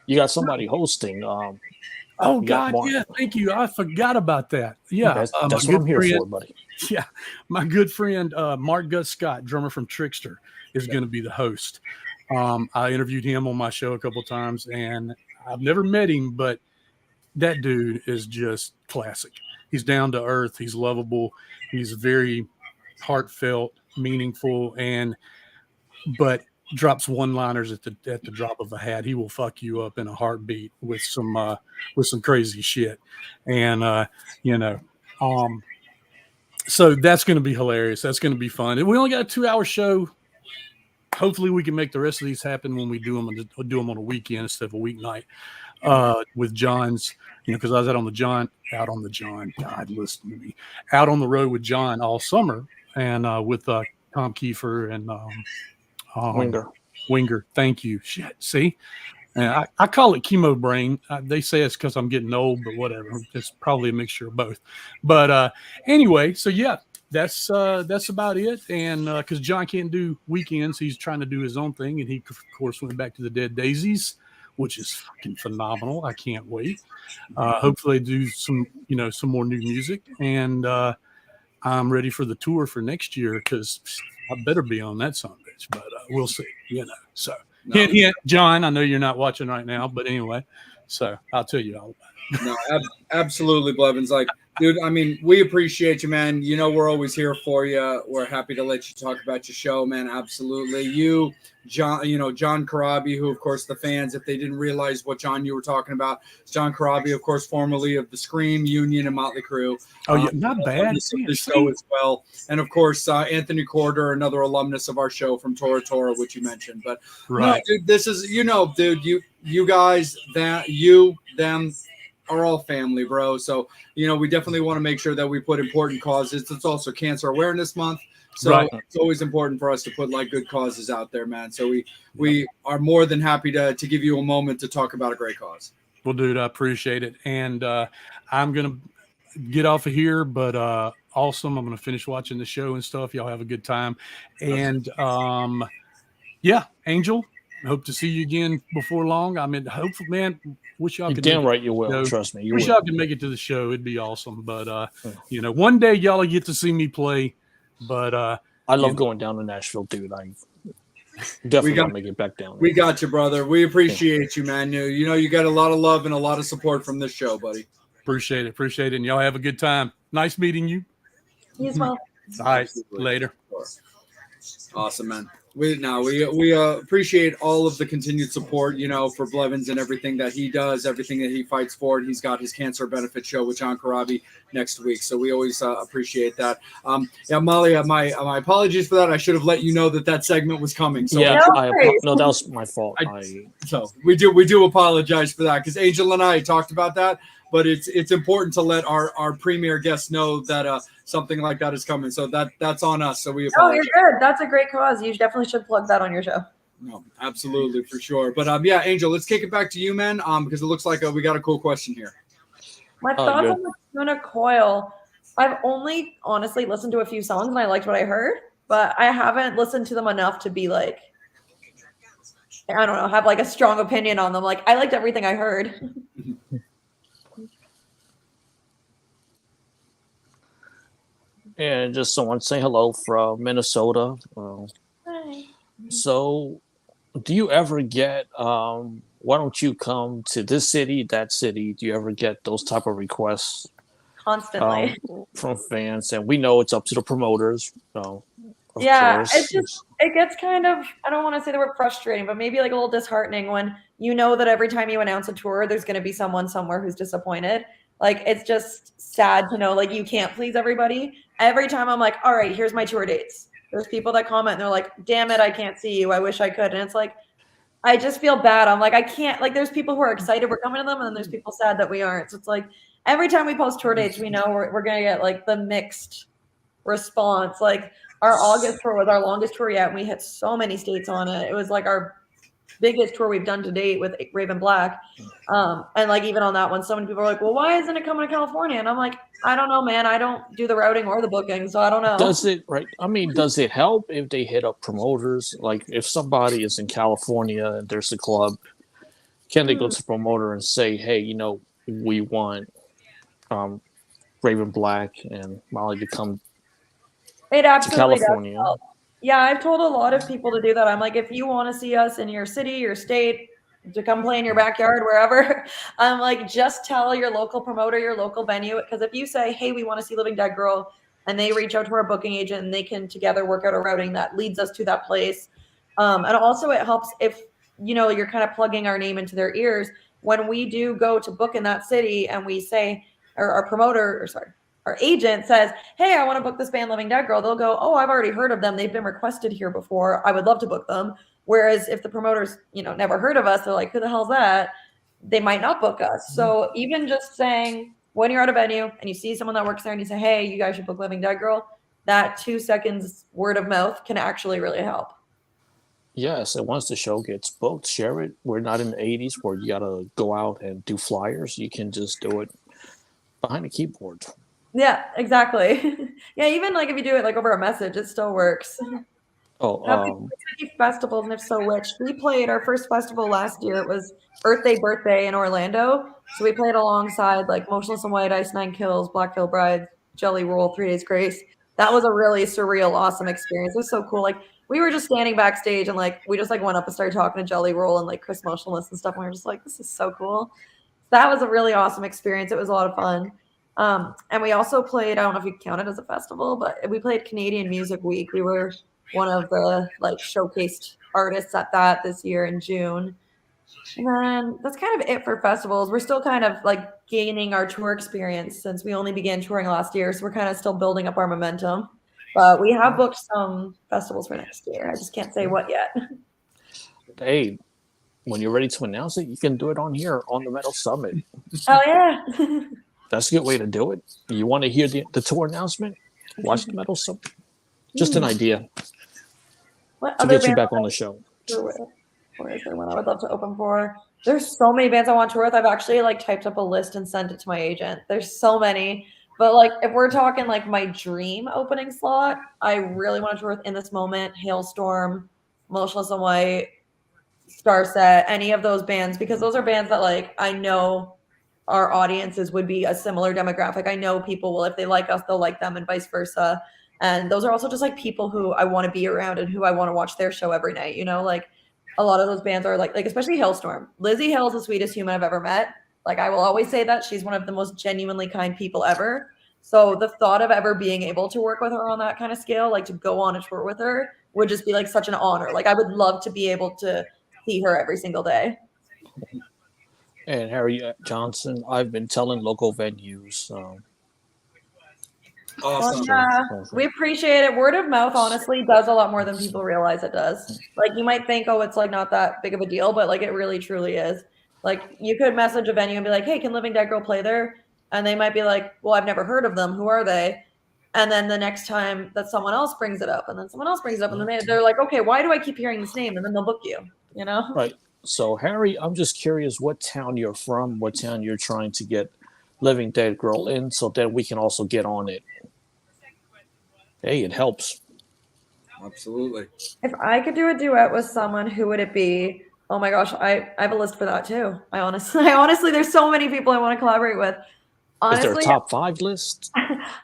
You got somebody hosting. Oh God, yeah, thank you. I forgot about that. Yeah, that's what I'm here for, buddy. Yeah, my good friend Mark Gus Scott, drummer from Trickster, is going to be the host. I interviewed him on my show a couple of times, and I've never met him, but that dude is just classic. He's down to earth. He's lovable. He's very heartfelt, meaningful, but drops one-liners at the drop of a hat. He will fuck you up in a heartbeat with some crazy shit, and you know, so that's going to be hilarious. That's going to be fun. We only got a 2-hour show. Hopefully, we can make the rest of these happen when we do them on a weekend instead of a weeknight. With John's, you know, because I was out on the road with John all summer, and with Tom Kiefer and Winger. Thank you. Shit, see, and I call it chemo brain. They say it's because I'm getting old, but whatever. It's probably a mixture of both. But anyway, so yeah, that's about it. And because John can't do weekends, he's trying to do his own thing, and he of course went back to the Dead Daisies, which is fucking phenomenal. I can't wait. Hopefully do some more new music. And I'm ready for the tour for next year because I better be on that son of a bitch. But we'll see, So, hint, hint, John, I know you're not watching right now, but anyway, so I'll tell you all about it. No, absolutely, Blevins. Like, dude, I mean, we appreciate you, man. We're always here for you. We're happy to let you talk about your show, man. Absolutely. You, John, John Karabi, who, of course, the fans, if they didn't realize what John you were talking about, John Karabi, of course, formerly of the Scream, Union, and Motley Crue. Oh, yeah, not bad. The show as well. And, of course, Anthony Corder, another alumnus of our show from Tora Tora, which you mentioned. But, right. No, dude, this is, dude, you guys, them, are all family, bro. So, we definitely want to make sure that we put important causes. It's also Cancer Awareness Month. So It's always important for us to put like good causes out there, man. So we are more than happy to give you a moment to talk about a great cause. Well, dude, I appreciate it. And I'm going to get off of here, but awesome. I'm going to finish watching the show and stuff. Y'all have a good time. And yeah, Angel, hope to see you again before long. I mean, hopefully, man, wish y'all could. Damn right you will. Trust me. You wish y'all could make it to the show. It'd be awesome. But, one day y'all will get to see me play. But I love going down to Nashville, dude. I definitely want to make it back down there. We got you, brother. We appreciate you, man. You got a lot of love and a lot of support from this show, buddy. Appreciate it. And y'all have a good time. Nice meeting you. You as well. All right. Later. Awesome, man. We appreciate all of the continued support, for Blevins and everything that he does, everything that he fights for. He's got his cancer benefit show with John Karabi next week, so we always appreciate that. Molly, my apologies for that. I should have let you know that segment was coming. So yeah, no, that was my fault. So we do apologize for that because Angel and I talked about that. But it's important to let our premier guests know that something like that is coming. So that's on us. So we apologize. Oh, you're good. That's a great cause. You definitely should plug that on your show. No, absolutely, for sure. But Angel, let's kick it back to you, man. Because it looks like we got a cool question here. My thoughts on the Tuna Coil. I've only honestly listened to a few songs and I liked what I heard, but I haven't listened to them enough to be like, I don't know, have like a strong opinion on them. Like I liked everything I heard. And just someone say hello from Minnesota. Hi. So, do you ever get, why don't you come to this city, that city? Do you ever get those type of requests? Constantly. From fans? And we know it's up to the promoters. Of yeah, course. It gets kind of, I don't want to say the word frustrating, but maybe like a little disheartening when you know that every time you announce a tour, there's going to be someone somewhere who's disappointed. Like, it's just sad to know, like, you can't please everybody. Every time I'm like, all right, here's my tour dates. There's people that comment and they're like, damn it, I can't see you. I wish I could. And it's like, I just feel bad. I'm like, I can't, like, there's people who are excited we're coming to them. And then there's people sad that we aren't. So it's like, every time we post tour dates, we know we're going to get like the mixed response. Like our August tour was our longest tour yet. And we hit so many states on it. It was like our biggest tour we've done to date with Raven Black. And like even on that one, so many people are like, well, why isn't it coming to California? And I'm like, I don't know, man. I don't do the routing or the booking, so I don't know. Does it help if they hit up promoters? Like if somebody is in California and there's a club, can they go to the promoter and say, hey, we want Raven Black and Molly to come it absolutely to California? Does help. Yeah, I've told a lot of people to do that. I'm like, if you want to see us in your city, your state, to come play in your backyard, wherever, I'm like, just tell your local promoter, your local venue. Because if you say, hey, we want to see Living Dead Girl, and they reach out to our booking agent and they can together work out a routing that leads us to that place. And also it helps if, you're kind of plugging our name into their ears. When we do go to book in that city and we say, or our agent says, hey, I want to book this band Living Dead Girl, they'll go, oh, I've already heard of them. They've been requested here before. I would love to book them. Whereas if the promoters, never heard of us, they're like, who the hell's that? They might not book us. So even just saying when you're at a venue and you see someone that works there and you say, hey, you guys should book Living Dead Girl, that 2 seconds word of mouth can actually really help. Yes, and once the show gets booked, share it. We're not in the 80s where you got to go out and do flyers. You can just do it behind a keyboard. Yeah, exactly. Yeah, even like if you do it like over a message, it still works. Festivals, and if so, which we played our first festival last year. It was Earth Day Birthday in Orlando. So we played alongside like Motionless in White, Ice Nine Kills, Black Veil Brides, Jelly Roll, 3 Days Grace. that was a really surreal, awesome experience. It was so cool. Like we were just standing backstage and like we just like went up and started talking to Jelly Roll and like Chris Motionless and stuff. And we were just like, this is so cool. That was a really awesome experience. It was a lot of fun. And we also played, I don't know if you count it as a festival, but we played Canadian Music Week. We were one of the like showcased artists at that this year in June. And then that's kind of it for festivals. We're still kind of like gaining our tour experience since we only began touring last year. So we're kind of still building up our momentum. But we have booked some festivals for next year. I just can't say what yet. Hey, when you're ready to announce it, you can do it on here on the Metal Summit. Oh, yeah. That's a good way to do it. You want to hear the tour announcement? Watch the Metal Summit. Just an idea What to other get you bands back on the show. or is there one I would love to open for? There's so many bands I want to tour with. I've actually like typed up a list and sent it to my agent. There's so many. But like if we're talking like my dream opening slot, I really want to tour with In This Moment, Hailstorm, Motionless in White, Starset, any of those bands, because those are bands that like I know our audiences would be a similar demographic. I know people will, if they like us, they'll like them and vice versa. And those are also just like people who I want to be around and who I want to watch their show every night. You know, like a lot of those bands are like especially Hailstorm. Lizzie Hill's the sweetest human I've ever met. Like I will always say that she's one of the most genuinely kind people ever. So the thought of ever being able to work with her on that kind of scale, like to go on a tour with her, would just be like such an honor. Like I would love to be able to see her every single day. And Harry Johnson, I've been telling local venues. Awesome. Yeah, we appreciate it. Word of mouth, honestly, does a lot more than people realize it does. Like you might think, oh, it's like not that big of a deal, but like it really truly is. Like you could message a venue and be like, hey, can Living Dead Girl play there? And they might be like, well, I've never heard of them. Who are they? And then the next time that someone else brings it up, and then someone else brings it up, and then they're like, okay, why do I keep hearing this name? And then they'll book you, you know? Right. So, Harry, I'm just curious what town you're from, what town you're trying to get Living Dead Girl in, so that we can also get on it. Hey, it helps. Absolutely. If I could do a duet with someone, who would it be? Oh my gosh, I have a list for that too. I honestly, there's so many people I want to collaborate with. Honestly, is there a top 5 list?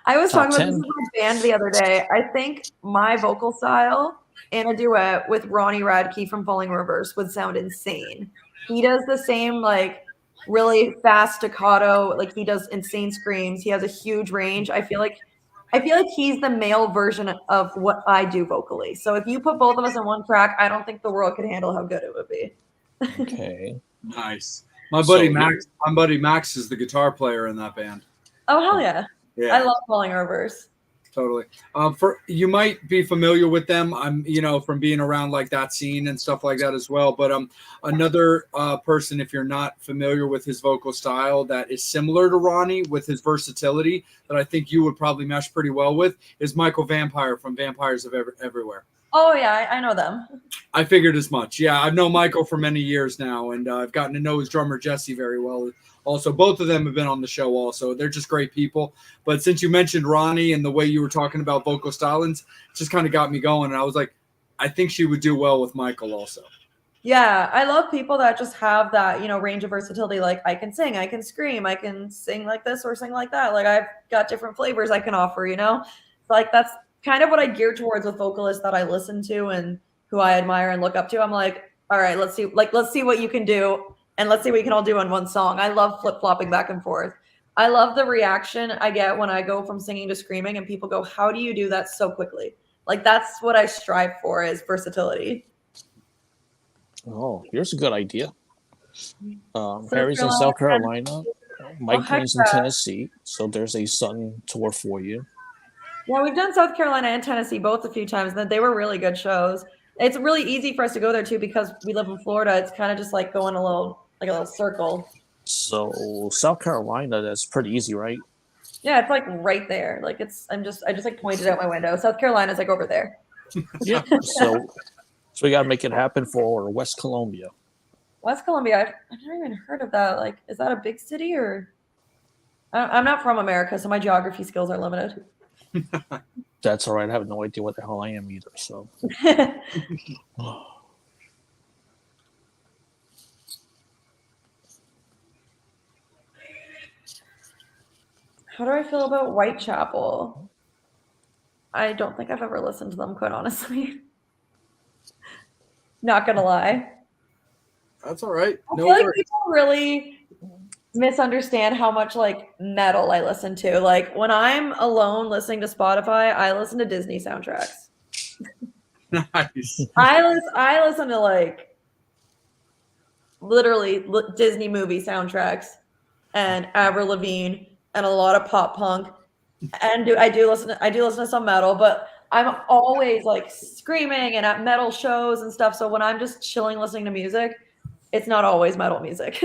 I was Top talking about 10? this with my band the other day. I think my vocal style in a duet with Ronnie Radke from Falling Reverse would sound insane. He does the same like really fast staccato, like he does insane screams. He has a huge range. I feel like he's the male version of what I do vocally. So if you put both of us in one track, I don't think the world could handle how good it would be. Okay. Nice. My buddy Max is the guitar player in that band. Oh hell yeah. Yeah. I love Falling Reverse. Totally. For you might be familiar with them. I'm, from being around like that scene and stuff like that as well. But another person, if you're not familiar with his vocal style, that is similar to Ronnie with his versatility, that I think you would probably mesh pretty well with, is Michael Vampire from Vampires of Everywhere. Oh yeah, I know them. I figured as much. Yeah, I've known Michael for many years now, and I've gotten to know his drummer Jesse very well. Also, both of them have been on the show. Also, they're just great people. But since you mentioned Ronnie and the way you were talking about vocal stylings, it just kind of got me going. And I was like, I think she would do well with Michael also. Yeah, I love people that just have that, range of versatility. Like I can sing, I can scream, I can sing like this or sing like that. Like I've got different flavors I can offer, Like that's kind of what I gear towards with vocalists that I listen to and who I admire and look up to. I'm like, all right, let's see what you can do. And let's see what we can all do in one song. I love flip-flopping back and forth. I love the reaction I get when I go from singing to screaming and people go, how do you do that so quickly? Like, that's what I strive for, is versatility. Oh, here's a good idea. Harry's in South Carolina. Mike Green's in Tennessee. So there's a Sun tour for you. Yeah, we've done South Carolina and Tennessee both a few times, and they were really good shows. It's really easy for us to go there, too, because we live in Florida. It's kind of just like going a little circle. So South Carolina, that's pretty easy, right? Yeah, it's like right there. Like I just like pointed out my window. South Carolina's like over there. Yeah. So we got to make it happen for West Columbia. West Columbia, I've never even heard of that. Like, is that a big city or? I'm not from America, so my geography skills are limited. That's all right. I have no idea what the hell I am either. So. How do I feel about Whitechapel? I don't think I've ever listened to them, quite honestly. Not gonna lie. That's all right. I No feel like worries. people really misunderstand how much like metal I listen to. Like when I'm alone listening to Spotify, I listen to Disney soundtracks. Nice. I listen to like literally Disney movie soundtracks and Avril Lavigne and a lot of pop punk. And I do listen to some metal, but I'm always like screaming and at metal shows and stuff. So when I'm just chilling listening to music, it's not always metal music.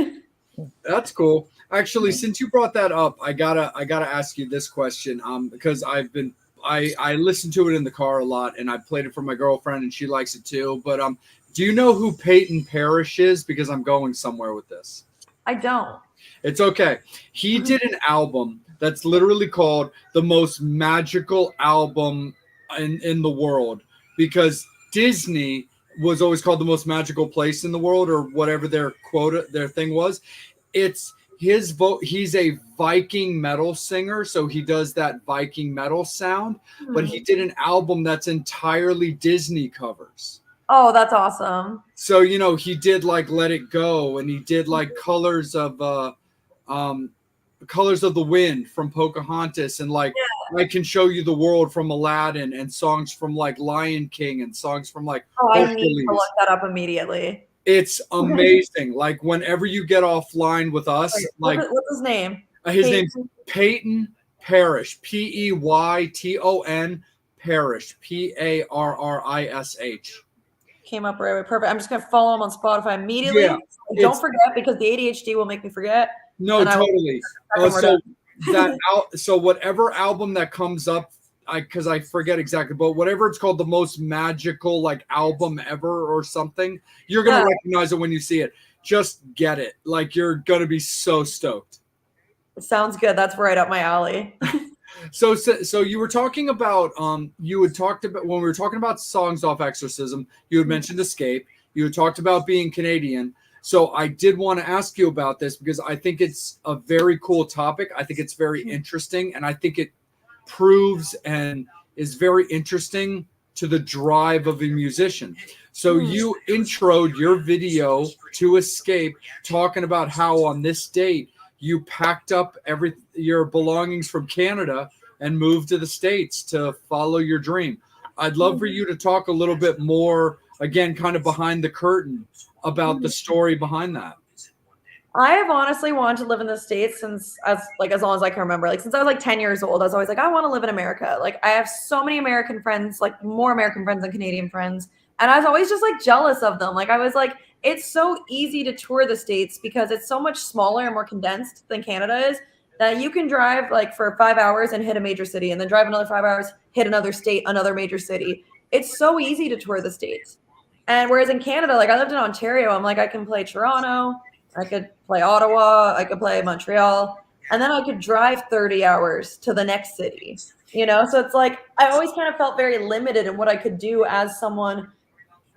That's cool. Actually, since you brought that up, I gotta ask you this question. Because I listen to it in the car a lot, and I played it for my girlfriend, and she likes it too. But do you know who Peyton Parrish is? Because I'm going somewhere with this. I don't. It's okay. He did an album that's literally called the most magical album in the world, because Disney was always called the most magical place in the world, or whatever their thing was. It's his vote. He's a Viking metal singer, so he does that Viking metal sound, but he did an album that's entirely Disney covers. Oh, that's awesome. So, he did like Let It Go, and he did like Colors of the Wind from Pocahontas, and like I Can Show You the World from Aladdin, and songs from like Lion King, and songs from like I need to look that up immediately. It's amazing. Like whenever you get offline with us, like what's his name? His name's Peyton Parrish, Peyton Parrish, Parrish. Came up right away. Perfect. I'm just gonna follow him on Spotify immediately. Yeah, don't forget, because the ADHD will make me forget. No, totally. So whatever album that comes up, because I forget exactly, but whatever it's called, the most magical like album ever or something, you're gonna recognize it when you see it. Just get it. Like you're gonna be so stoked. Sounds good. That's right up my alley. So you were talking about when we were talking about songs off Exorcism, you had mentioned Escape. You had talked about being Canadian. So I did want to ask you about this, because I think it's a very cool topic. I think it's very interesting, and I think it proves and is very interesting to the drive of a musician. So you introed your video to Escape talking about how on this date you packed up your belongings from Canada and moved to the States to follow your dream. I'd love for you to talk a little bit more, again, kind of behind the curtain, about the story behind that. I have honestly wanted to live in the States since as long as I can remember. Like since I was like 10 years old, I was always like, I want to live in America. Like I have so many American friends, like more American friends than Canadian friends. And I was always just like jealous of them. Like I was like, it's so easy to tour the States because it's so much smaller and more condensed than Canada is, that you can drive like for 5 hours and hit a major city, and then drive another 5 hours, hit another state, another major city. It's so easy to tour the States. And whereas in Canada, like I lived in Ontario, I'm like, I can play Toronto, I could play Ottawa, I could play Montreal, and then I could drive 30 hours to the next city, So it's like, I always kind of felt very limited in what I could do as someone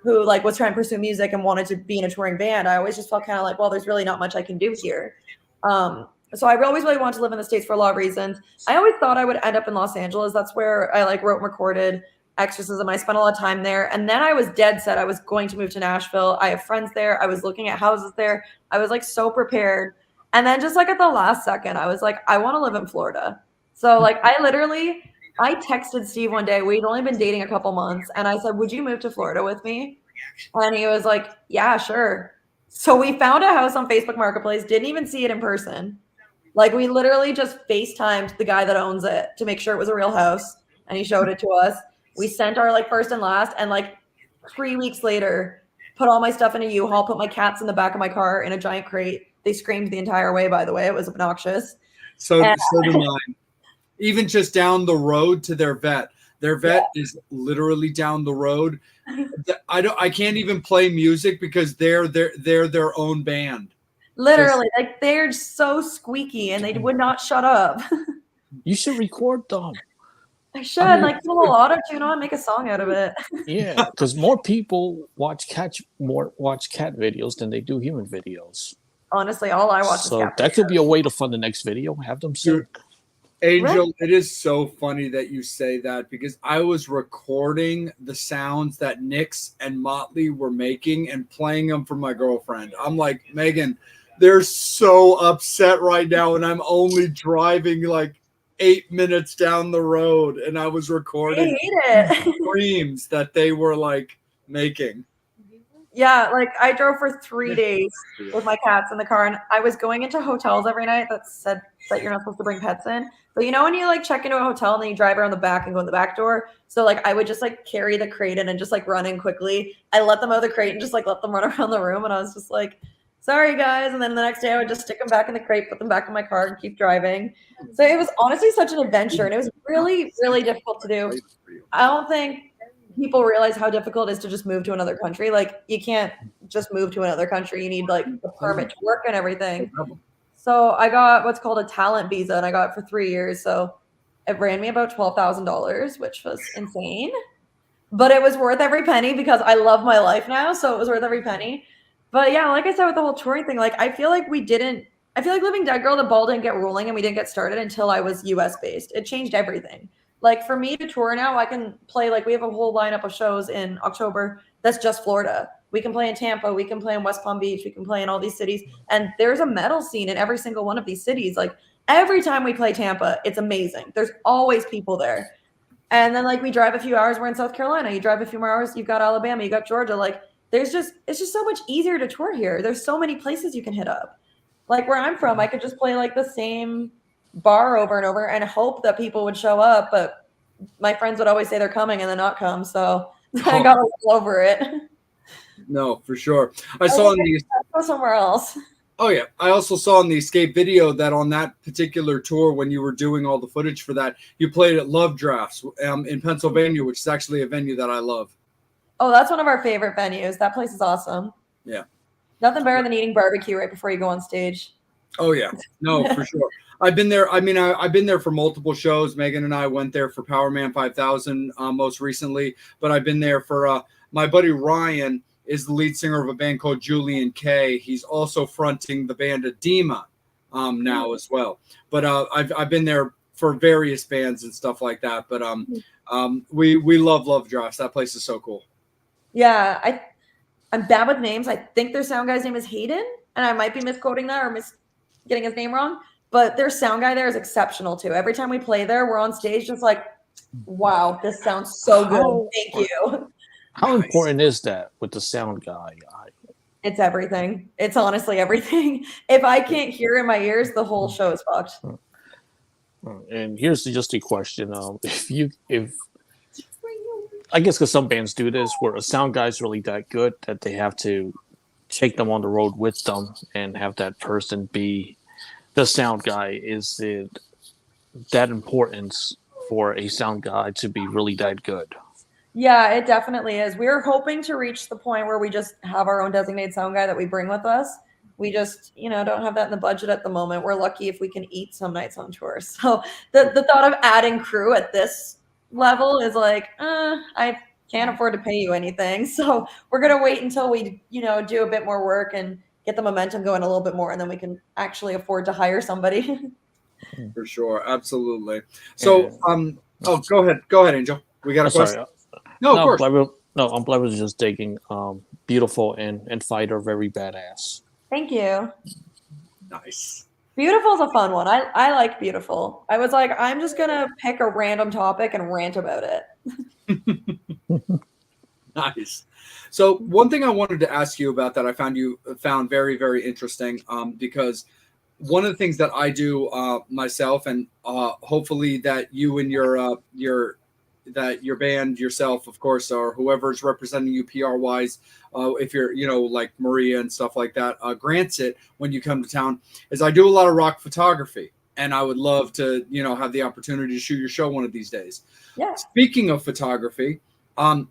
who like was trying to pursue music and wanted to be in a touring band. I always just felt kind of like, well, there's really not much I can do here. So I always really wanted to live in the States for a lot of reasons. I always thought I would end up in Los Angeles. That's where I like wrote and recorded Exorcism. I spent a lot of time there. And then I was dead set I was going to move to Nashville. I have friends there. I was looking at houses there. I was like so prepared. And then just like at the last second, I was like, I want to live in Florida. So like I texted Steve one day. We'd only been dating a couple months. And I said, would you move to Florida with me? And he was like, yeah, sure. So we found a house on Facebook Marketplace, didn't even see it in person. Like we literally just FaceTimed the guy that owns it to make sure it was a real house. And he showed it to us. We sent our like first and last, and like 3 weeks later, put all my stuff in a U-Haul, put my cats in the back of my car in a giant crate. They screamed the entire way, by the way. It was obnoxious. So do mine. Even just down the road to their vet. Their vet is literally down the road. I can't even play music because they're their own band. Literally, like they're so squeaky and they would not shut up. You should record them. I should like do a little auto tune on, make a song out of it. Yeah, because more people watch cat videos than they do human videos. Honestly, all I watch is cat that could be a way to fund the next video. Have them sing. Angel, it is so funny that you say that because I was recording the sounds that Nyx and Motley were making and playing them for my girlfriend. I'm like, Megan, they're so upset right now, and I'm only driving like 8 minutes down the road, and I was I recording hate it. screams that they were like making. Yeah, like I drove for 3 days with my cats in the car, and I was going into hotels every night that said that you're not supposed to bring pets in. But you know when you like check into a hotel and then you drive around the back and go in the back door? So like I would just like carry the crate in and just like run in quickly. I let them out of the crate and just like let them run around the room, and I was just like, sorry guys. And then the next day I would just stick them back in the crate, put them back in my car, and keep driving. So it was honestly such an adventure, and it was really, really difficult to do. I don't think people realize how difficult it is to just move to another country. Like you can't just move to another country. You need like a permit to work and everything. So I got what's called a talent visa, and I got it for 3 years. So it ran me about $12,000, which was insane. But it was worth every penny because I love my life now. So it was worth every penny. But yeah, like I said with the whole touring thing, like I feel like Living Dead Girl, the ball didn't get rolling and we didn't get started until I was US based. It changed everything. Like for me to tour now, I can play, like we have a whole lineup of shows in October that's just Florida. We can play in Tampa, we can play in West Palm Beach, we can play in all these cities. And there's a metal scene in every single one of these cities. Like every time we play Tampa, it's amazing. There's always people there. And then like we drive a few hours, we're in South Carolina. You drive a few more hours, you've got Alabama, you got Georgia. Like it's just so much easier to tour here. There's so many places you can hit up. Like where I'm from, I could just play like the same bar over and over and hope that people would show up, but my friends would always say they're coming and then not come, so I got all over it. No, for sure. I saw in the go somewhere else. Oh yeah, I also saw in the Escape video that on that particular tour, when you were doing all the footage for that, you played at Love Drafts in Pennsylvania, which is actually a venue that I love. Oh, that's one of our favorite venues. That place is awesome. Yeah. Nothing better than eating barbecue right before you go on stage. Oh yeah, no, for sure. I've been there. I mean, I've been there for multiple shows. Megan and I went there for Power Man 5000 most recently, but I've been there for my buddy Ryan is the lead singer of a band called Julian K. He's also fronting the band Edema now as well. But I've been there for various bands and stuff like that. But we love Drafts. That place is so cool. Yeah, I'm bad with names. I think their sound guy's name is Hayden, and I might be misquoting that or getting his name wrong. But their sound guy there is exceptional too. Every time we play there, we're on stage just like, wow, this sounds so good. Thank you. How important is that with the sound guy? It's everything. It's honestly everything. If I can't hear in my ears, the whole show is fucked. And here's just a question: if I guess because some bands do this, where a sound guy's really that good that they have to take them on the road with them and have that person be the sound guy. Is it that importance for a sound guy to be really that good? Yeah, it definitely is. We're hoping to reach the point where we just have our own designated sound guy that we bring with us. We just, don't have that in the budget at the moment. We're lucky if we can eat some nights on tour. So the thought of adding crew at this level is like, I can't afford to pay you anything. So we're going to wait until we, do a bit more work and get the momentum going a little bit more. And then we can actually afford to hire somebody. For sure. Absolutely. So, go ahead, Angel. We got a question. Sorry. No, of course. Blair was just digging. Beautiful and Fighter, very badass. Thank you. Nice. Beautiful is a fun one. I like Beautiful. I was like, I'm just going to pick a random topic and rant about it. Nice. So one thing I wanted to ask you about that I found very, very interesting because one of the things that I do myself and hopefully that you and your band yourself, of course, or whoever's representing you PR wise, if you're, like Maria and stuff like that, grants it when you come to town, is I do a lot of rock photography. And I would love to, have the opportunity to shoot your show one of these days. Yeah. Speaking of photography,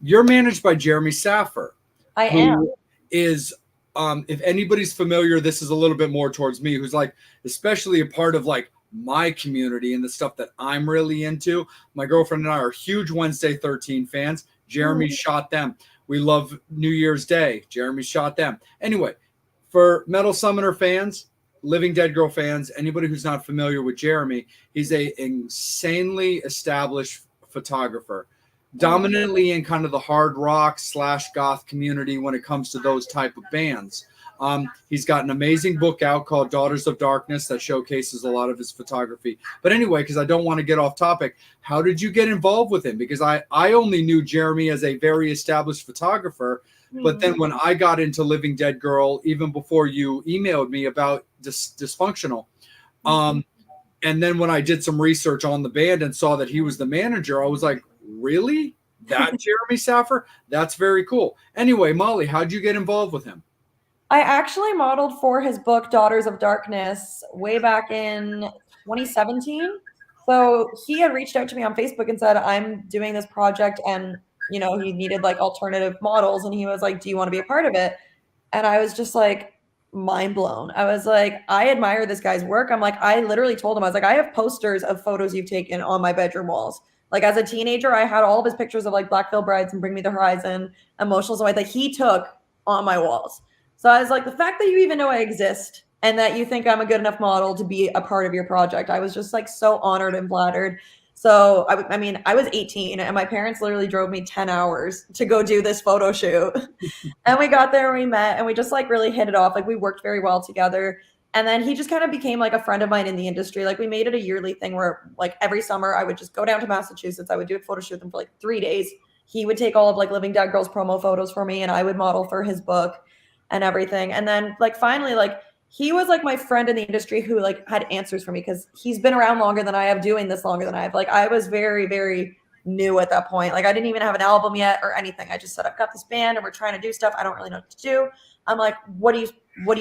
you're managed by Jeremy Saffer. I am. Is, if anybody's familiar, this is a little bit more towards me, who's like, especially a part of like my community and the stuff that I'm really into. My girlfriend and I are huge Wednesday 13 fans. Jeremy shot them. We love New Year's Day. Jeremy shot them. Anyway, for Metal Summoner fans, Living Dead Girl fans, anybody who's not familiar with Jeremy, he's a insanely established photographer, dominantly in kind of the hard rock / goth community when it comes to those type of bands. He's got an amazing book out called Daughters of Darkness that showcases a lot of his photography. But anyway, because I don't want to get off topic, how did you get involved with him? Because I only knew Jeremy as a very established photographer. But then when I got into Living Dead Girl, even before you emailed me about Dysfunctional, and then when I did some research on the band and saw that he was the manager, I was like, really? That Jeremy Saffer? That's very cool. Anyway, Molly, how'd you get involved with him? I actually modeled for his book, Daughters of Darkness, way back in 2017. So he had reached out to me on Facebook and said, I'm doing this project, and he needed like alternative models, and he was like, do you want to be a part of it? And I was just like mind blown. I was like, I admire this guy's work. I'm like, I literally told him, I was like, I have posters of photos you've taken on my bedroom walls. Like as a teenager, I had all of his pictures of like Black Veil Brides and Bring Me the Horizon, Emotional Zoe that he took on my walls. So I was like, the fact that you even know I exist and that you think I'm a good enough model to be a part of your project, I was just like so honored and flattered. So, I mean, I was 18 and my parents literally drove me 10 hours to go do this photo shoot. And we got there and we met and we just like really hit it off. Like we worked very well together. And then he just kind of became like a friend of mine in the industry. Like we made it a yearly thing where like every summer I would just go down to Massachusetts. I would do a photo shoot with him for like 3 days. He would take all of like Living Dead Girls promo photos for me and I would model for his book and everything. And then like finally, like he was like my friend in the industry who like had answers for me because he's been around longer than I have, doing this longer than I have. Like I was very, very new at that point. Like I didn't even have an album yet or anything. I just said, I've got this band and we're trying to do stuff. I don't really know what to do. I'm like, what do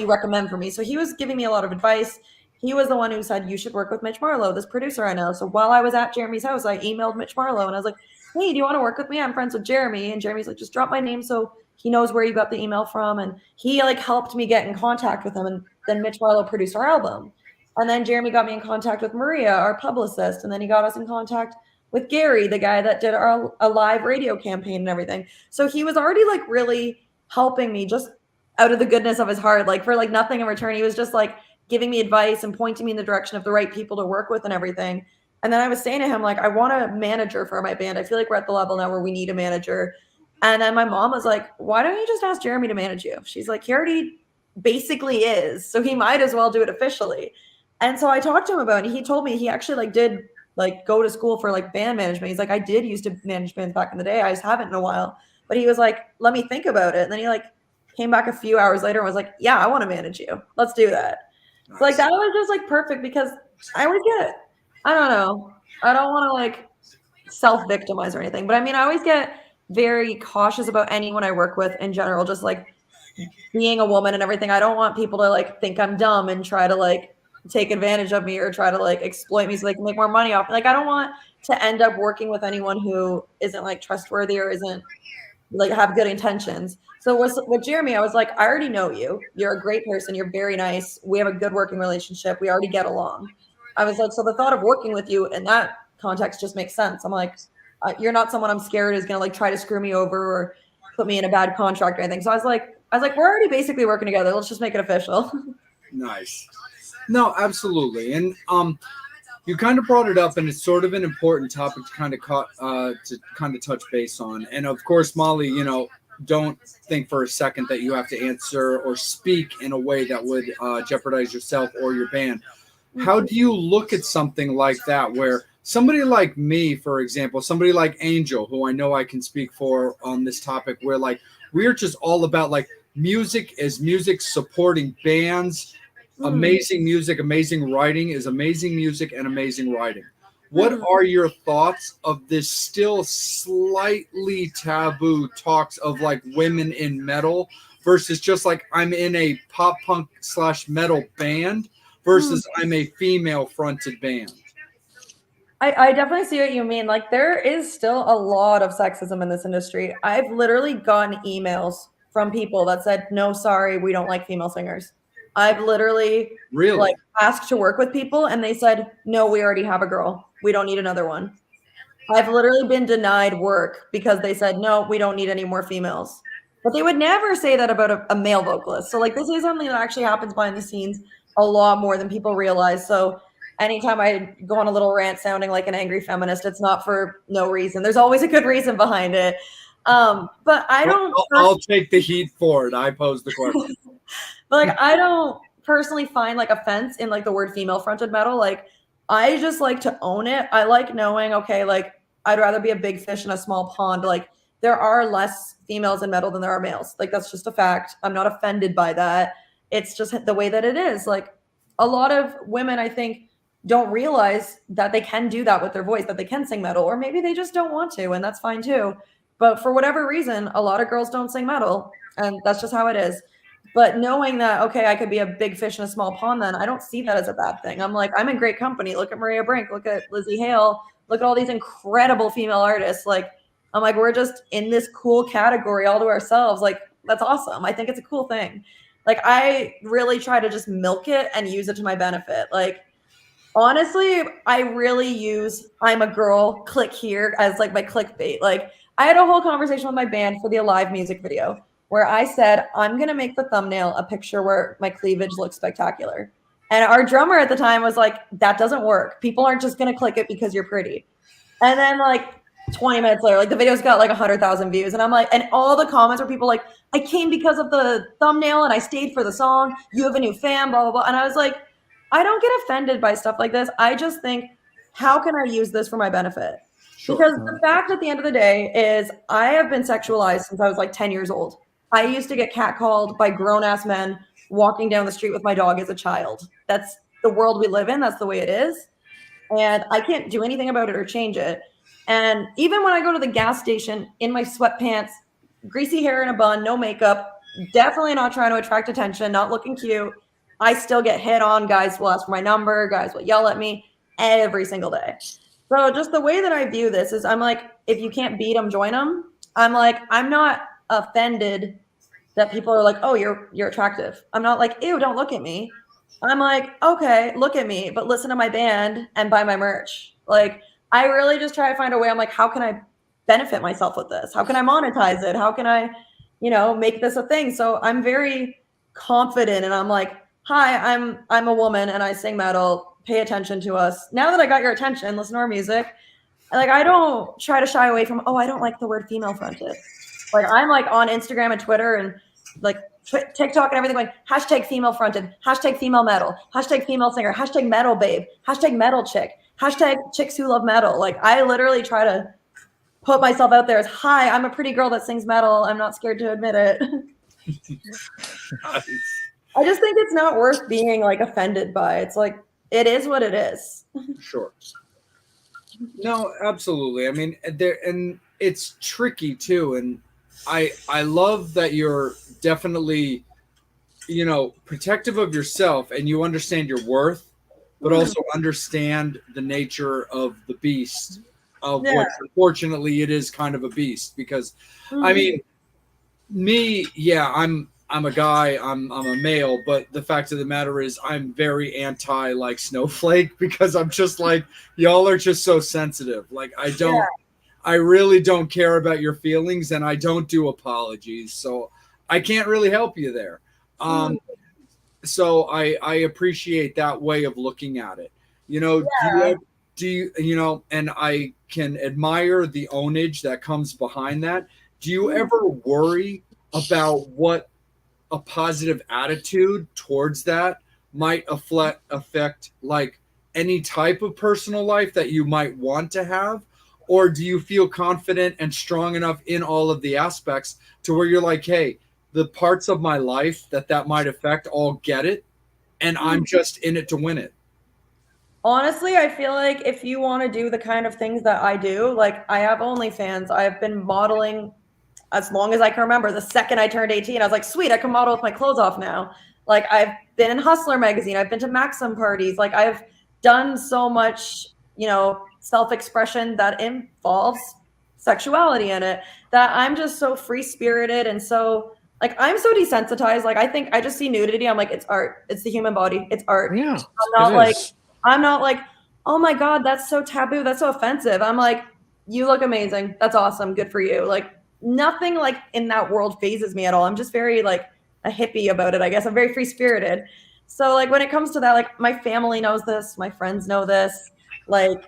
you recommend for me? So he was giving me a lot of advice. He was the one who said, you should work with Mitch Marlowe, this producer I know. So while I was at Jeremy's house, I emailed Mitch Marlowe and I was like, hey, do you want to work with me? I'm friends with Jeremy. And Jeremy's like, just drop my name so he knows where you got the email from. And he like helped me get in contact with him. And then Mitch Marlowe produced our album. And then Jeremy got me in contact with Maria, our publicist. And then he got us in contact with Gary, the guy that did a live radio campaign and everything. So he was already like really helping me just out of the goodness of his heart, like for like nothing in return. He was just like giving me advice and pointing me in the direction of the right people to work with and everything. And then I was saying to him, like, I want a manager for my band. I feel like we're at the level now where we need a manager. And then my mom was like, why don't you just ask Jeremy to manage you? She's like, he already basically is, so he might as well do it officially. And so I talked to him about it. He told me he actually like did like go to school for like band management. He's like, I did used to manage bands back in the day. I just haven't in a while. But he was like, let me think about it. And then he like came back a few hours later and was like, yeah, I want to manage you. Let's do that. Nice. So like that was just like perfect because I always get, I don't know, I don't want to like self-victimize or anything, but I mean, I always get very cautious about anyone I work with in general, just like being a woman and everything. I don't want people to like think I'm dumb and try to like take advantage of me or try to like exploit me so they can make more money off. Like I don't want to end up working with anyone who isn't like trustworthy or isn't like have good intentions. So with Jeremy, I was like, I already know you. You're a great person. You're very nice. We have a good working relationship. We already get along. I was like, so the thought of working with you in that context just makes sense. I'm like, you're not someone I'm scared is going to like try to screw me over or put me in a bad contract or anything. So I was like, we're already basically working together. Let's just make it official. Nice. No, absolutely. And you kind of brought it up, and it's sort of an important topic to kind of touch base on. And of course, Molly, you know, don't think for a second that you have to answer or speak in a way that would jeopardize yourself or your band. How do you look at something like that where somebody like me, for example, somebody like Angel, who I know I can speak for on this topic, where like we're just all about like music is music, supporting bands, amazing music, amazing writing is amazing music and amazing writing. What are your thoughts of this still slightly taboo talks of like women in metal versus just like I'm in a pop punk / metal band versus I'm a female fronted band? I definitely see what you mean. Like there is still a lot of sexism in this industry. I've literally gotten emails from people that said, no, sorry, we don't like female singers. I've literally like asked to work with people and they said, no, we already have a girl. We don't need another one. I've literally been denied work because they said, no, we don't need any more females. But they would never say that about a male vocalist. So like this is something that actually happens behind the scenes a lot more than people realize. So anytime I go on a little rant sounding like an angry feminist, it's not for no reason. There's always a good reason behind it. But I don't. I'll take the heat for it. I pose the question. But like I don't personally find like offense in like the word female fronted metal. Like I just like to own it. I like knowing, okay, like I'd rather be a big fish in a small pond. Like there are less females in metal than there are males. Like that's just a fact. I'm not offended by that. It's just the way that it is. Like a lot of women, I think, don't realize that they can do that with their voice, that they can sing metal, or maybe they just don't want to, and that's fine too. But for whatever reason, a lot of girls don't sing metal, and that's just how it is. But knowing that, okay, I could be a big fish in a small pond, then I don't see that as a bad thing. I'm like, I'm in great company. Look at Maria Brink. Look at Lizzie Hale. Look at all these incredible female artists. Like, I'm like, we're just in this cool category all to ourselves. Like, that's awesome. I think it's a cool thing. Like, I really try to just milk it and use it to my benefit. Like, honestly, I really use I'm a girl, click here as like my clickbait. Like, I had a whole conversation with my band for the Alive music video where I said, I'm going to make the thumbnail a picture where my cleavage looks spectacular. And our drummer at the time was like, that doesn't work. People aren't just going to click it because you're pretty. And then like 20 minutes later, like the video's got like 100,000 views. And I'm like, and all the comments were people like, I came because of the thumbnail and I stayed for the song. You have a new fan, blah, blah, blah. And I was like, I don't get offended by stuff like this. I just think, how can I use this for my benefit? Sure. Because the fact at the end of the day is I have been sexualized since I was like 10 years old. I used to get catcalled by grown-ass men walking down the street with my dog as a child. That's the world we live in. That's the way it is. And I can't do anything about it or change it. And even when I go to the gas station in my sweatpants, greasy hair in a bun, no makeup, definitely not trying to attract attention, not looking cute, I still get hit on. Guys will ask for my number. Guys will yell at me every single day. So just the way that I view this is I'm like, if you can't beat them, join them. I'm like, I'm not offended that people are like, oh, you're attractive. I'm not like, ew, don't look at me. I'm like, okay, look at me, but listen to my band and buy my merch. Like, I really just try to find a way. I'm like, how can I benefit myself with this? How can I monetize it? How can I, make this a thing? So I'm very confident, and I'm like, hi, I'm a woman and I sing metal. Pay attention to us. Now that I got your attention, listen to our music. Like, I don't try to shy away from, I don't like the word female fronted. Like, I'm like on Instagram and Twitter and like TikTok and everything going, hashtag female fronted, hashtag female metal, hashtag female singer, hashtag metal babe, hashtag metal chick, hashtag chicks who love metal. Like, I literally try to put myself out there as, hi, I'm a pretty girl that sings metal. I'm not scared to admit it. I just think it's not worth being like offended by. It's like, it is what it is. Sure. No, absolutely. I mean, and it's tricky too. And I love that you're definitely, protective of yourself and you understand your worth, but also understand the nature of the beast of which unfortunately it is kind of a beast because I mean, I'm a guy, I'm a male, but the fact of the matter is I'm very anti like Snowflake because I'm just like, y'all are just so sensitive. Like I really don't care about your feelings and I don't do apologies. So I can't really help you there. So I appreciate that way of looking at it. Do you and I can admire the ownage that comes behind that. Do you ever worry about what a positive attitude towards that might affect like any type of personal life that you might want to have? Or do you feel confident and strong enough in all of the aspects to where you're like, hey, the parts of my life that might affect, I'll get it. And I'm just in it to win it. Honestly, I feel like if you want to do the kind of things that I do, like I have OnlyFans, I've been modeling as long as I can remember. The second I turned 18, I was like, sweet, I can model with my clothes off now. Like I've been in Hustler magazine. I've been to Maxim parties. Like I've done so much, self-expression that involves sexuality in it that I'm just so free-spirited and so like I'm so desensitized. Like I think I just see nudity. I'm like, it's art. It's the human body. It's art. Yeah, I'm not like, oh my God, that's so taboo. That's so offensive. I'm like, you look amazing. That's awesome. Good for you. Like, nothing like in that world phases me at all. I'm just very like a hippie about it, I guess. I'm very free spirited. So like when it comes to that, like my family knows this, my friends know this. Like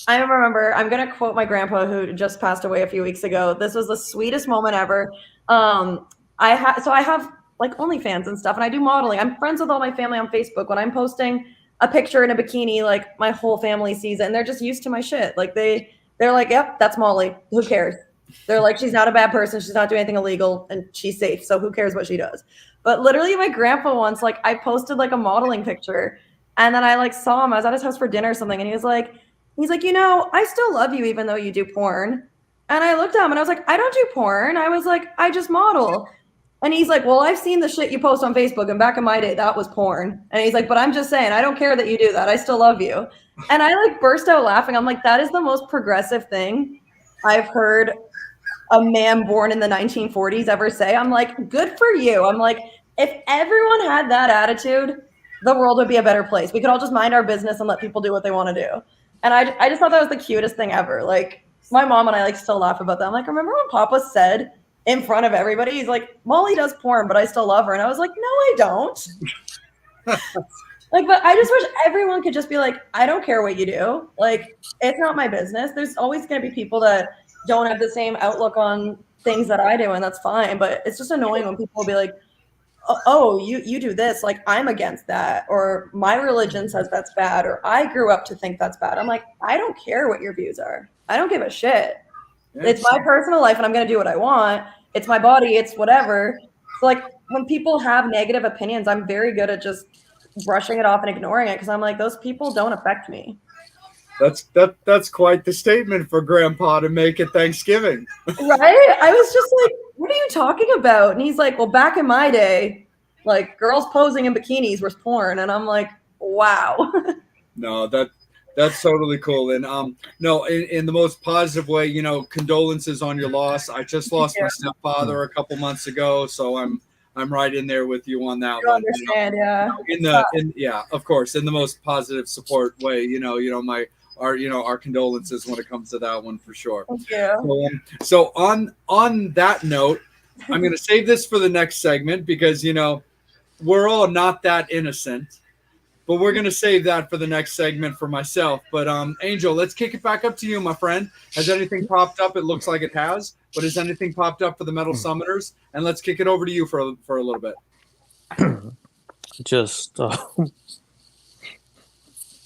I remember, I'm gonna quote my grandpa who just passed away a few weeks ago. This was the sweetest moment ever. I have like OnlyFans and stuff, and I do modeling. I'm friends with all my family on Facebook. When I'm posting a picture in a bikini, like my whole family sees it, and they're just used to my shit. Like they're like, yep, that's Molly. Who cares? They're like, she's not a bad person. She's not doing anything illegal, and she's safe. So who cares what she does? But literally, my grandpa once, like, I posted like a modeling picture, and then I like saw him. I was at his house for dinner or something, and he's like, you know, I still love you even though you do porn. And I looked at him and I was like, I don't do porn. I was like, I just model. And he's like, well, I've seen the shit you post on Facebook, and back in my day, that was porn. And he's like, but I'm just saying, I don't care that you do that. I still love you. And I like burst out laughing. I'm like, that is the most progressive thing I've heard a man born in the 1940s ever say. I'm like, good for you. I'm like, if everyone had that attitude, the world would be a better place. We could all just mind our business and let people do what they want to do. And I just thought that was the cutest thing ever. Like my mom and I like still laugh about that. I'm like, remember when Papa said in front of everybody, he's like, Molly does porn, but I still love her. And I was like, no, I don't. Like, but I just wish everyone could just be like, I don't care what you do. Like, it's not my business. There's always going to be people that don't have the same outlook on things that I do, and that's fine. But it's just annoying when people will be like, oh, you do this. Like, I'm against that. Or my religion says that's bad. Or I grew up to think that's bad. I'm like, I don't care what your views are. I don't give a shit. It's my personal life, and I'm going to do what I want. It's my body. It's whatever. So, like, when people have negative opinions, I'm very good at just brushing it off and ignoring it because I'm like, those people don't affect me. That's quite the statement for Grandpa to make at Thanksgiving. Right? I was just like, what are you talking about? And he's like, well, back in my day, like girls posing in bikinis was porn. And I'm like, wow. No, that's totally cool. And no, in the most positive way, you know, condolences on your loss. I just lost my stepfather a couple months ago, so I'm right in there with you on that You one. understand, Yeah, of course, in the most positive support way. You know, our condolences when it comes to that one for sure. Thank you. So on that note, I'm going to save this for the next segment because we're all not that innocent, but we're going to save that for the next segment for myself. But Angel, let's kick it back up to you, my friend. Has anything popped up? It looks like it has, but has anything popped up for the Metal Summoners? And let's kick it over to you for a little bit. Just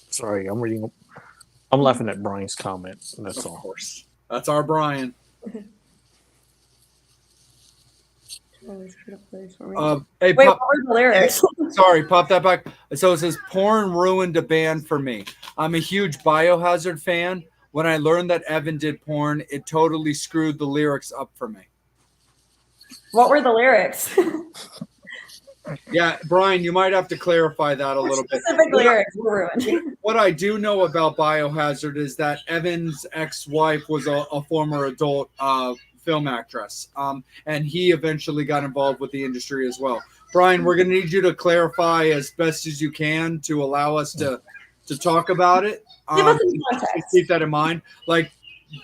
sorry, I'm laughing at Brian's comment. That's all. Of course. That's our Brian. Hey, wait, what were the lyrics? Sorry, pop that back. So it says, porn ruined a band for me. I'm a huge Biohazard fan. When I learned that Evan did porn, it totally screwed the lyrics up for me. What were the lyrics? Yeah, Brian, you might have to clarify that a little bit. Specific lyrics were ruined. What I do know about Biohazard is that Evan's ex-wife was a former adult film actress, and he eventually got involved with the industry as well. Brian, we're going to need you to clarify as best as you can to allow us to talk about it. Keep that in mind. Like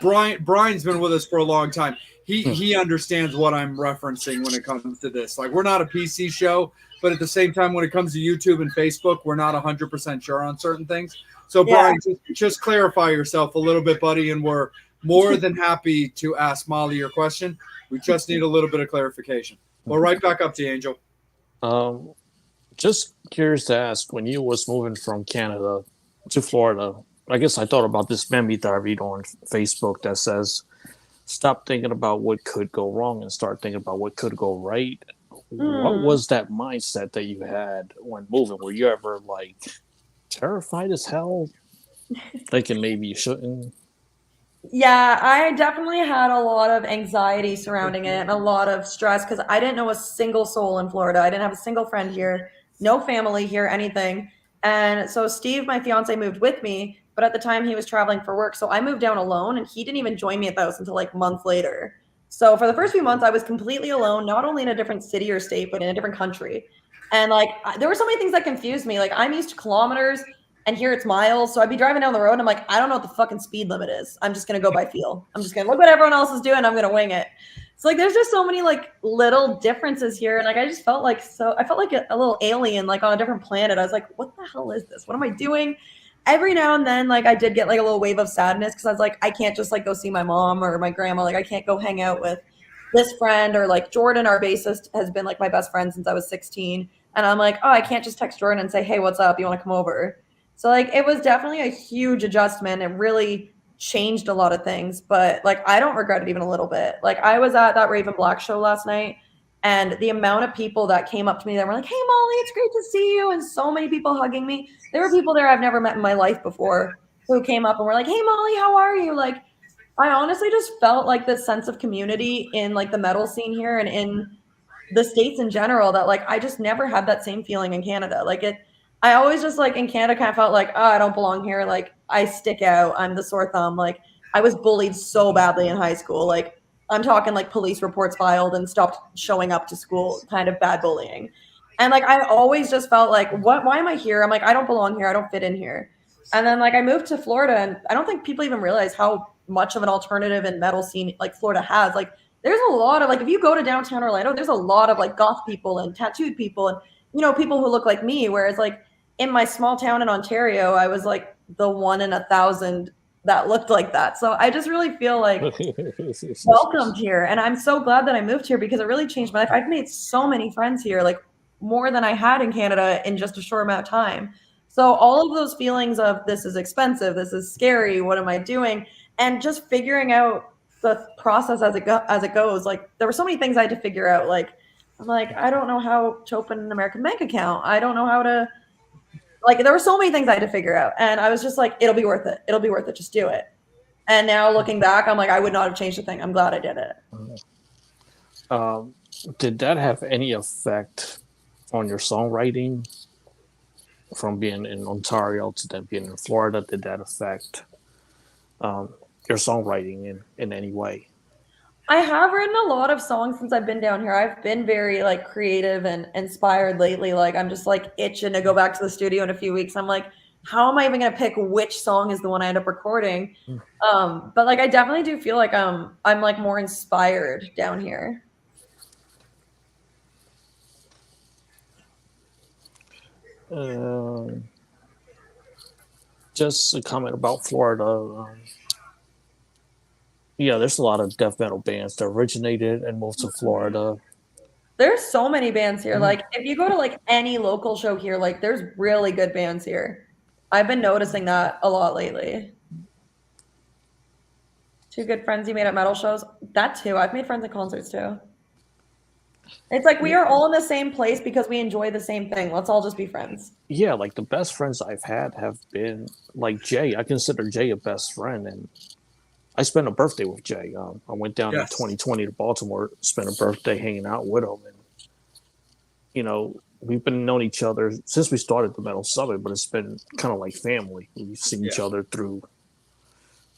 Brian's been with us for a long time. He understands what I'm referencing when it comes to this. Like, we're not a PC show, but at the same time, when it comes to YouTube and Facebook, we're not 100% sure on certain things. So, Brian, just clarify yourself a little bit, buddy, and we're more than happy to ask Molly your question. We just need a little bit of clarification. Well, right back up to you, Angel. Just curious to ask, when you was moving from Canada to Florida, I guess I thought about this meme that I read on Facebook that says, stop thinking about what could go wrong and start thinking about what could go right. What was that mindset that you had when moving? Were you ever like terrified as hell? Thinking maybe you shouldn't? Yeah, I definitely had a lot of anxiety surrounding it and a lot of stress because I didn't know a single soul in Florida. I didn't have a single friend here, no family here, anything. And so Steve, my fiance, moved with me, but at the time he was traveling for work. So I moved down alone and he didn't even join me at the house until like months later. So for the first few months, I was completely alone, not only in a different city or state, but in a different country. And like, there were so many things that confused me. Like, I'm used to kilometers and here it's miles. So I'd be driving down the road and I'm like, I don't know what the fucking speed limit is. I'm just going to go by feel. I'm just going to look what everyone else is doing. I'm going to wing it. So like there's just so many like little differences here. And like I just felt like I felt like a little alien, like on a different planet. I was like, what the hell is this? What am I doing? Every now and then, like I did get like a little wave of sadness because I was like, I can't just like go see my mom or my grandma. Like I can't go hang out with this friend, or like Jordan, our bassist, has been like my best friend since I was 16. And I'm like, oh, I can't just text Jordan and say, hey, what's up? You want to come over? So like it was definitely a huge adjustment. It really changed a lot of things, but like I don't regret it even a little bit. Like I was at that Raven Black show last night, and the amount of people that came up to me that were like, hey Molly, it's great to see you, and so many people hugging me. There were people there I've never met in my life before who came up and were like, hey Molly, how are you? Like I honestly just felt like this sense of community in like the metal scene here and in the States in general that like I just never had that same feeling in Canada. Like I always just like in Canada kind of felt like, oh, I don't belong here. Like I stick out. I'm the sore thumb. Like I was bullied so badly in high school. Like I'm talking like police reports filed and stopped showing up to school, kind of bad bullying. And like I always just felt like, why am I here? I'm like, I don't belong here. I don't fit in here. And then like I moved to Florida, and I don't think people even realize how much of an alternative and metal scene like Florida has. Like there's a lot of like if you go to downtown Orlando, there's a lot of like goth people and tattooed people and people who look like me. Whereas like in my small town in Ontario, I was like the 1 in 1,000 that looked like that. So I just really feel like welcomed here. And I'm so glad that I moved here because it really changed my life. I've made so many friends here, like more than I had in Canada in just a short amount of time. So all of those feelings of this is expensive, this is scary, what am I doing? And just figuring out the process as it goes. Like there were so many things I had to figure out. Like I'm like, I don't know how to open an American bank account. I don't know how to, like there were so many things I had to figure out. And I was just like, it'll be worth it. It'll be worth it. Just do it. And now looking back, I'm like, I would not have changed a thing. I'm glad I did it. Did that have any effect on your songwriting from being in Ontario to then being in Florida? Did that affect your songwriting in any way? I have written a lot of songs since I've been down here. I've been very like creative and inspired lately. Like I'm just like itching to go back to the studio in a few weeks. I'm like, how am I even gonna pick which song is the one I end up recording? But like I definitely do feel like I'm like more inspired down here. Just a comment about Florida. Yeah, there's a lot of death metal bands that originated and moved to Florida. There's so many bands here. Like if you go to like any local show here, like there's really good bands here. I've been noticing that a lot lately. Two good friends you made at metal shows. That too. I've made friends at concerts too. It's like we are all in the same place because we enjoy the same thing. Let's all just be friends. Yeah, like the best friends I've had have been like Jay. I consider Jay a best friend, and I spent a birthday with Jay. I went down in 2020 to Baltimore, spent a birthday hanging out with him, and we've been knowing each other since we started the Metal Summit, but it's been kind of like family. We've seen each other through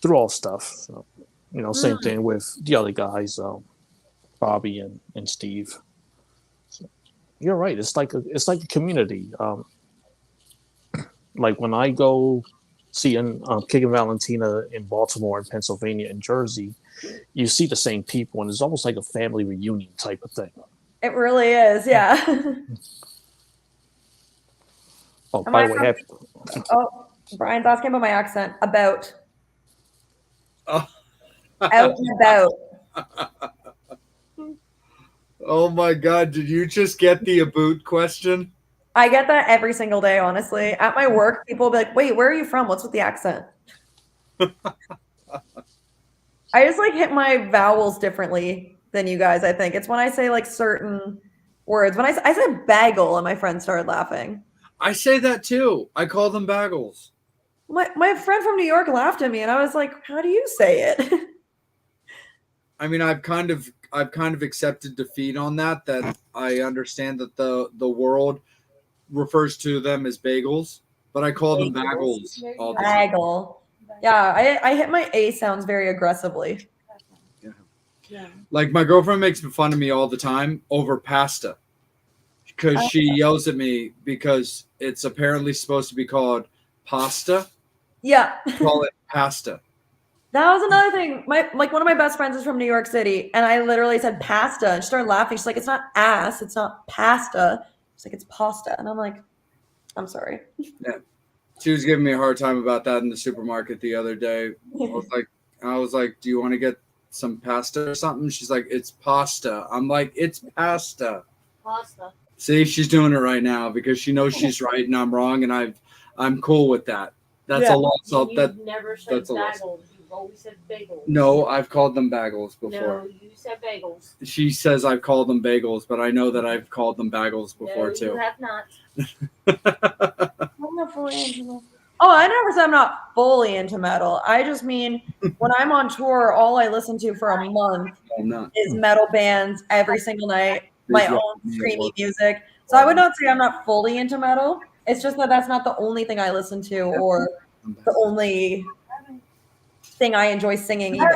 all stuff. So, same thing with the other guys, Bobby and Steve. So, you're right. It's like a community. Like when I go seeing Kicking Valentina in Baltimore and Pennsylvania and Jersey, you see the same people, and it's almost like a family reunion type of thing. It really is, yeah. Oh, by the way, Brian's asking about my accent. About. Oh. Out and about. Oh my God! Did you just get the about question? I get that every single day, honestly. At my work, people will be like, wait, where are you from? What's with the accent? I just like hit my vowels differently than you guys, I think. It's when I say like certain words. When I said bagel and my friends started laughing. I say that too. I call them bagels. My friend from New York laughed at me and I was like, how do you say it? I mean, I've kind of accepted defeat on that I understand that the world refers to them as bagels, but I call them bagels all the time. Bagel. Yeah, I hit my A sounds very aggressively. Yeah. Like my girlfriend makes fun of me all the time over pasta because she yells at me because it's apparently supposed to be called pasta. Yeah. Call it pasta. That was another thing. One of my best friends is from New York City, and I literally said pasta, and she started laughing. She's like, "It's not ass, it's not pasta." She's like, "It's pasta," and I'm like, "I'm sorry." Yeah. She was giving me a hard time about that in the supermarket the other day. I was like, "Do you want to get some pasta or something?" She's like, "It's pasta." I'm like, "It's pasta." Pasta. See, she's doing it right now because she knows she's right and I'm wrong, and I'm cool with that. That's Yeah. a lot. So You've never said that's a lot. bagels. You've always said bagels. No, I've called them bagels before. No, you said bagels. She says I've called them bagels, but I know that I've called them bagels before No, too. you have not. I'm not fully into metal. Oh, I never said I'm not fully into metal. I just mean when I'm on tour, all I listen to for a month I'm not. is metal bands every single night, my Yeah. own streaming music. So I would not say I'm not fully into metal. It's just that that's not the only thing I listen to or the only thing I enjoy singing even.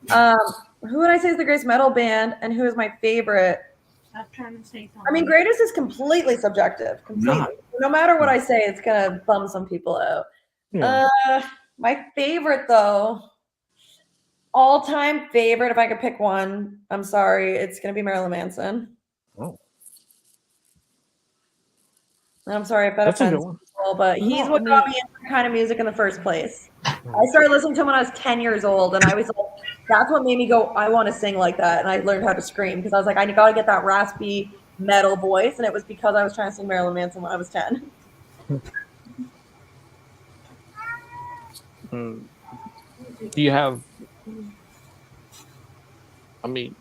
Who would I say is the greatest metal band and who is my favorite? Stop trying to say something. I mean, greatest is completely subjective. Completely. Not. No matter what I say, it's gonna bum some people out. Yeah. My favorite though, all-time favorite, if I could pick one, I'm sorry, it's gonna be Marilyn Manson. Oh. I'm sorry if that That's a good offends one. people, but he's No, what I mean- got me into that kind of music in the first place. I started listening to him when I was 10 years old, and I was like, that's what made me go, I want to sing like that. And I learned how to scream because I was like, I got to get that raspy metal voice. And it was because I was trying to sing Marilyn Manson when I was 10. Do you have? I mean,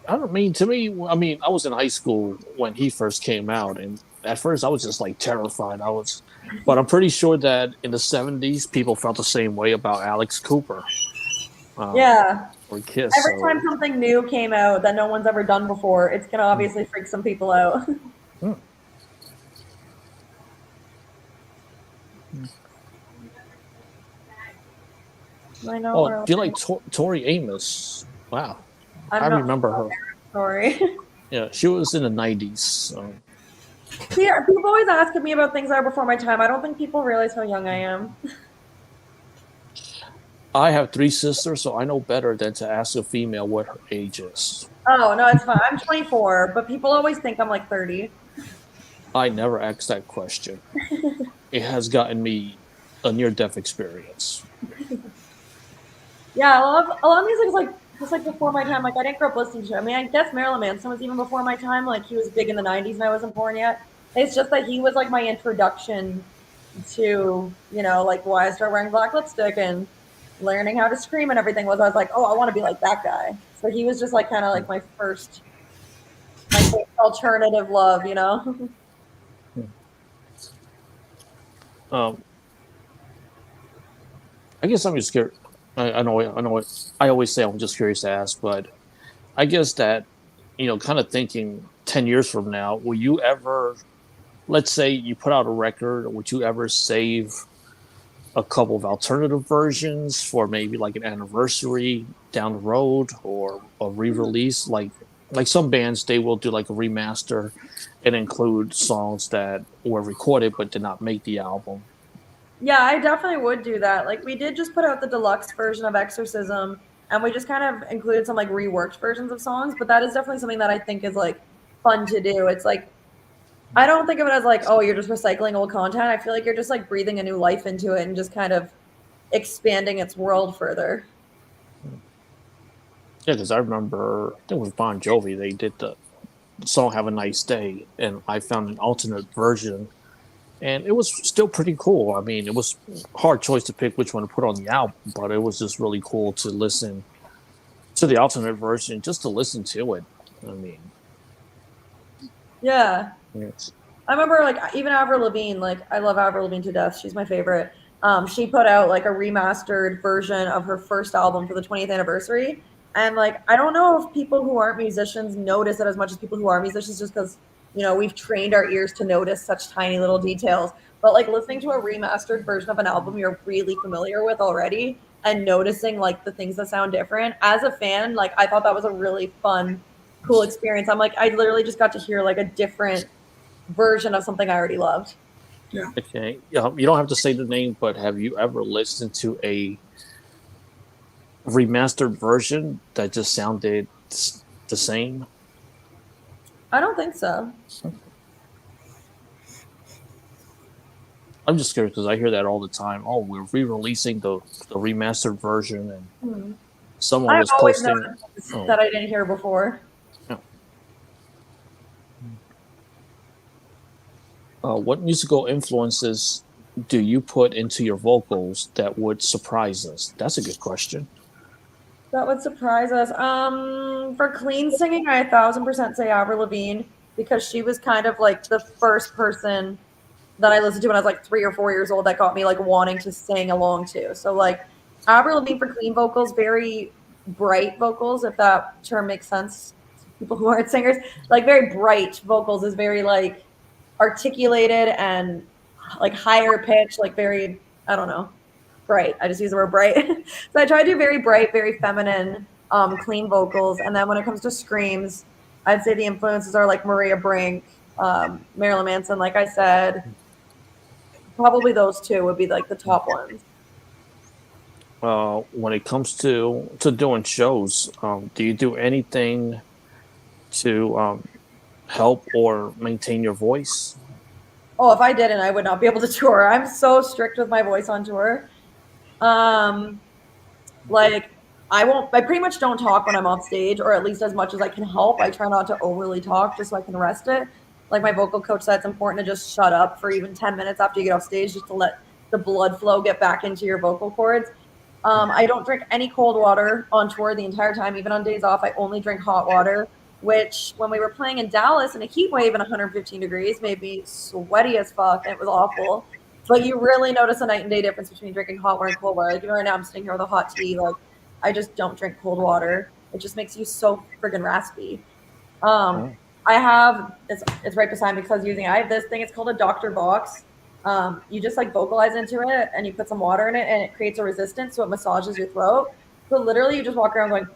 I don't mean to me. I mean, I was in high school when he first came out, and at first I was just like terrified. But I'm pretty sure that in the '70s, people felt the same way about Alex Cooper. Yeah. Or Kiss. Every time something new came out that no one's ever done before, it's going to obviously freak some people out. I know. Oh, do you like Tori Amos? Wow, I remember her. Sorry. Yeah, she was in the '90s. So. Yeah, people always ask me about things that are before my time. I don't think people realize how young I am. I have 3 sisters, so I know better than to ask a female what her age is. Oh, no, it's fine. I'm 24, but people always think I'm like 30. I never asked that question. It has gotten me a near-death experience. Yeah, a lot of music is like just like before my time. Like I didn't grow up listening to it. I mean, I guess Marilyn Manson was even before my time. Like he was big in the '90s, and I wasn't born yet. It's just that he was like my introduction to like why I started wearing black lipstick and learning how to scream and everything. I was like, oh, I want to be like that guy. So he was just like kind of like my first alternative love, I guess I'm just curious. I know what I always say. I'm just curious to ask, but I guess that kind of thinking 10 years from now, will you ever, let's say you put out a record, would you ever save a couple of alternative versions for maybe like an anniversary down the road or a re-release? Like some bands, they will do like a remaster and include songs that were recorded but did not make the album. Yeah, I definitely would do that. Like we did just put out the deluxe version of Exorcism, and we just kind of included some like reworked versions of songs, but that is definitely something that I think is like fun to do. It's like I don't think of it as like, oh, you're just recycling old content. I feel like you're just like breathing a new life into it and just kind of expanding its world further. Yeah, because I remember, I think it was Bon Jovi, they did the song Have a Nice Day, and I found an alternate version, and it was still pretty cool. I mean, it was a hard choice to pick which one to put on the album, but it was just really cool to listen to the alternate version, just to listen to it. I mean, yeah. Yes. I remember like even Avril Lavigne, like I love Avril Lavigne to death. She's my favorite. She put out like a remastered version of her first album for the 20th anniversary. And like, I don't know if people who aren't musicians notice it as much as people who are musicians, just because, we've trained our ears to notice such tiny little details. But like listening to a remastered version of an album you're really familiar with already and noticing like the things that sound different, as a fan, like I thought that was a really fun, cool experience. I'm like, I literally just got to hear like a different version of something I already loved. Yeah. Okay. You don't have to say the name, but have you ever listened to a remastered version that just sounded the same? I don't think so. I'm just curious because I hear that all the time. Oh, we're re-releasing the remastered version, and Hmm. someone I've was always posting. noticed Oh, that I didn't hear before. what musical influences do you put into your vocals that would surprise us? That's a good question. That would surprise us. For clean singing, I 1,000% say Avril Lavigne because she was kind of like the first person that I listened to when I was like 3 or 4 years old that got me like wanting to sing along too. So like Avril Lavigne for clean vocals, very bright vocals, if that term makes sense to people who aren't singers. Like very bright vocals is very like articulated and like higher pitch, like very, I don't know, bright. I just use the word bright. So I try to do very bright, very feminine, clean vocals. And then when it comes to screams, I'd say the influences are like Maria Brink, Marilyn Manson, like I said. Probably those two would be like the top ones. When it comes to doing shows, do you do anything to help or maintain your voice? Oh, if I didn't, I would not be able to tour. I'm so strict with my voice on tour. Um, like I pretty much don't talk when I'm off stage, or at least as much as I can help. I try not to overly talk just so I can rest it. Like my vocal coach said, it's important to just shut up for even 10 minutes after you get off stage just to let the blood flow get back into your vocal cords. I don't drink any cold water on tour the entire time, even on days off. I only drink hot water, which when we were playing in Dallas in a heat wave in 115 degrees made me sweaty as fuck. It was awful. But you really notice a night and day difference between drinking hot water and cold water. Like even right now, I'm sitting here with a hot tea. Like I just don't drink cold water. It just makes you so friggin' raspy. I have it's right beside me because using I have this thing. It's called a doctor box. You just like vocalize into it and you put some water in it and it creates a resistance so it massages your throat. So literally you just walk around going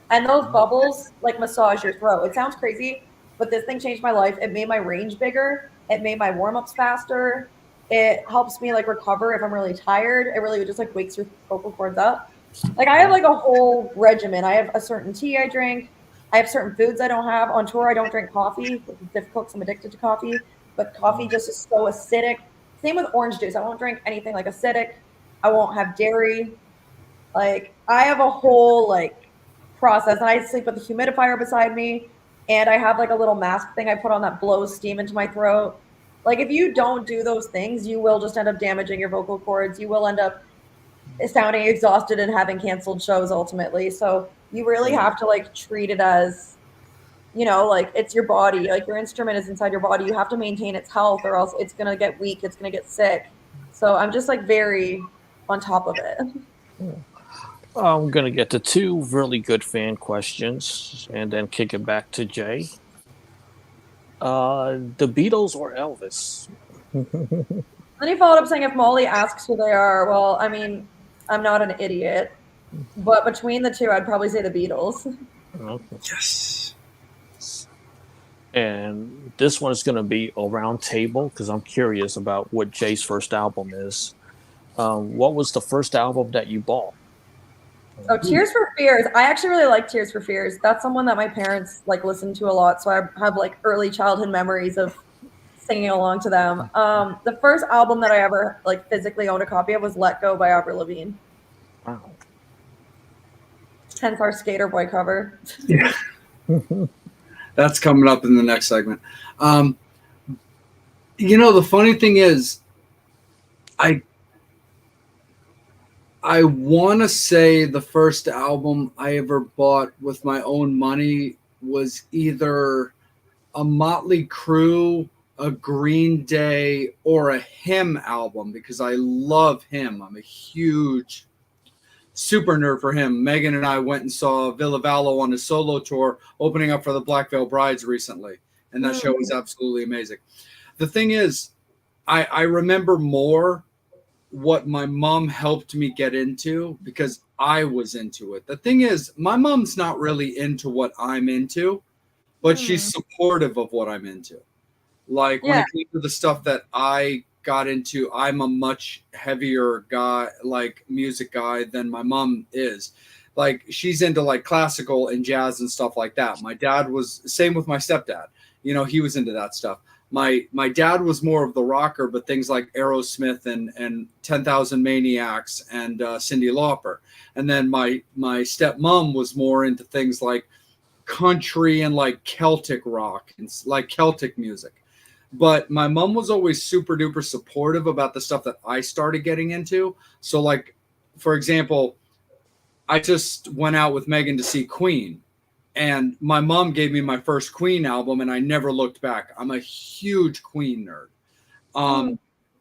and those bubbles like massage your throat. It sounds crazy, but this thing changed my life. It made my range bigger. It made my warm-ups faster. It helps me like recover if I'm really tired. It really just like wakes your vocal cords up. Like I have like a whole regimen. I have a certain tea I drink. I have certain foods I don't have. On tour, I don't drink coffee, which is difficult because I'm addicted to coffee. But coffee just is so acidic. Same with orange juice. I won't drink anything like acidic. I won't have dairy. Like I have a whole like process, and I sleep with a humidifier beside me, and I have like a little mask thing I put on that blows steam into my throat. Like if you don't do those things, you will just end up damaging your vocal cords. You will end up sounding exhausted and having canceled shows ultimately. So you really have to like treat it as, like it's your body, like your instrument is inside your body. You have to maintain its health or else it's going to get weak. It's going to get sick. So I'm just like very on top of it. I'm going to get to two really good fan questions and then kick it back to Jay. The Beatles or Elvis? Then he followed up saying if Molly asks who they are, well, I mean, I'm not an idiot. But between the two, I'd probably say the Beatles. Okay. Yes. And this one is going to be a round table because I'm curious about what Jay's first album is. What was the first album that you bought? Oh, Tears for Fears. I actually really like Tears for Fears. That's someone that my parents like listened to a lot. So I have like early childhood memories of singing along to them. The first album that I ever like physically owned a copy of was Let Go by Avril Lavigne. Wow. Hence our Skater Boy cover. Yeah. That's coming up in the next segment. The funny thing is, I want to say the first album I ever bought with my own money was either a Motley Crue, a Green Day, or a Him album because I love Him. I'm a huge super nerd for him. Megan and I went and saw Villa Vallo on his solo tour opening up for the Black Veil Brides recently, and that show was absolutely amazing. The thing is, I remember more what my mom helped me get into because I was into it. The thing is, my mom's not really into what I'm into, but she's supportive of what I'm into. Like when it came to the stuff that I got into, I'm a much heavier guy, like music guy than my mom is. Like she's into like classical and jazz and stuff like that. My dad was same with my stepdad. You know, he was into that stuff. My dad was more of the rocker, but things like Aerosmith and 10,000 Maniacs and Cyndi Lauper. And then my stepmom was more into things like country and like Celtic rock and like Celtic music. But my mom was always super duper supportive about the stuff that I started getting into. So like, for example, I just went out with Megan to see Queen, and my mom gave me my first Queen album, and I never looked back. I'm a huge Queen nerd.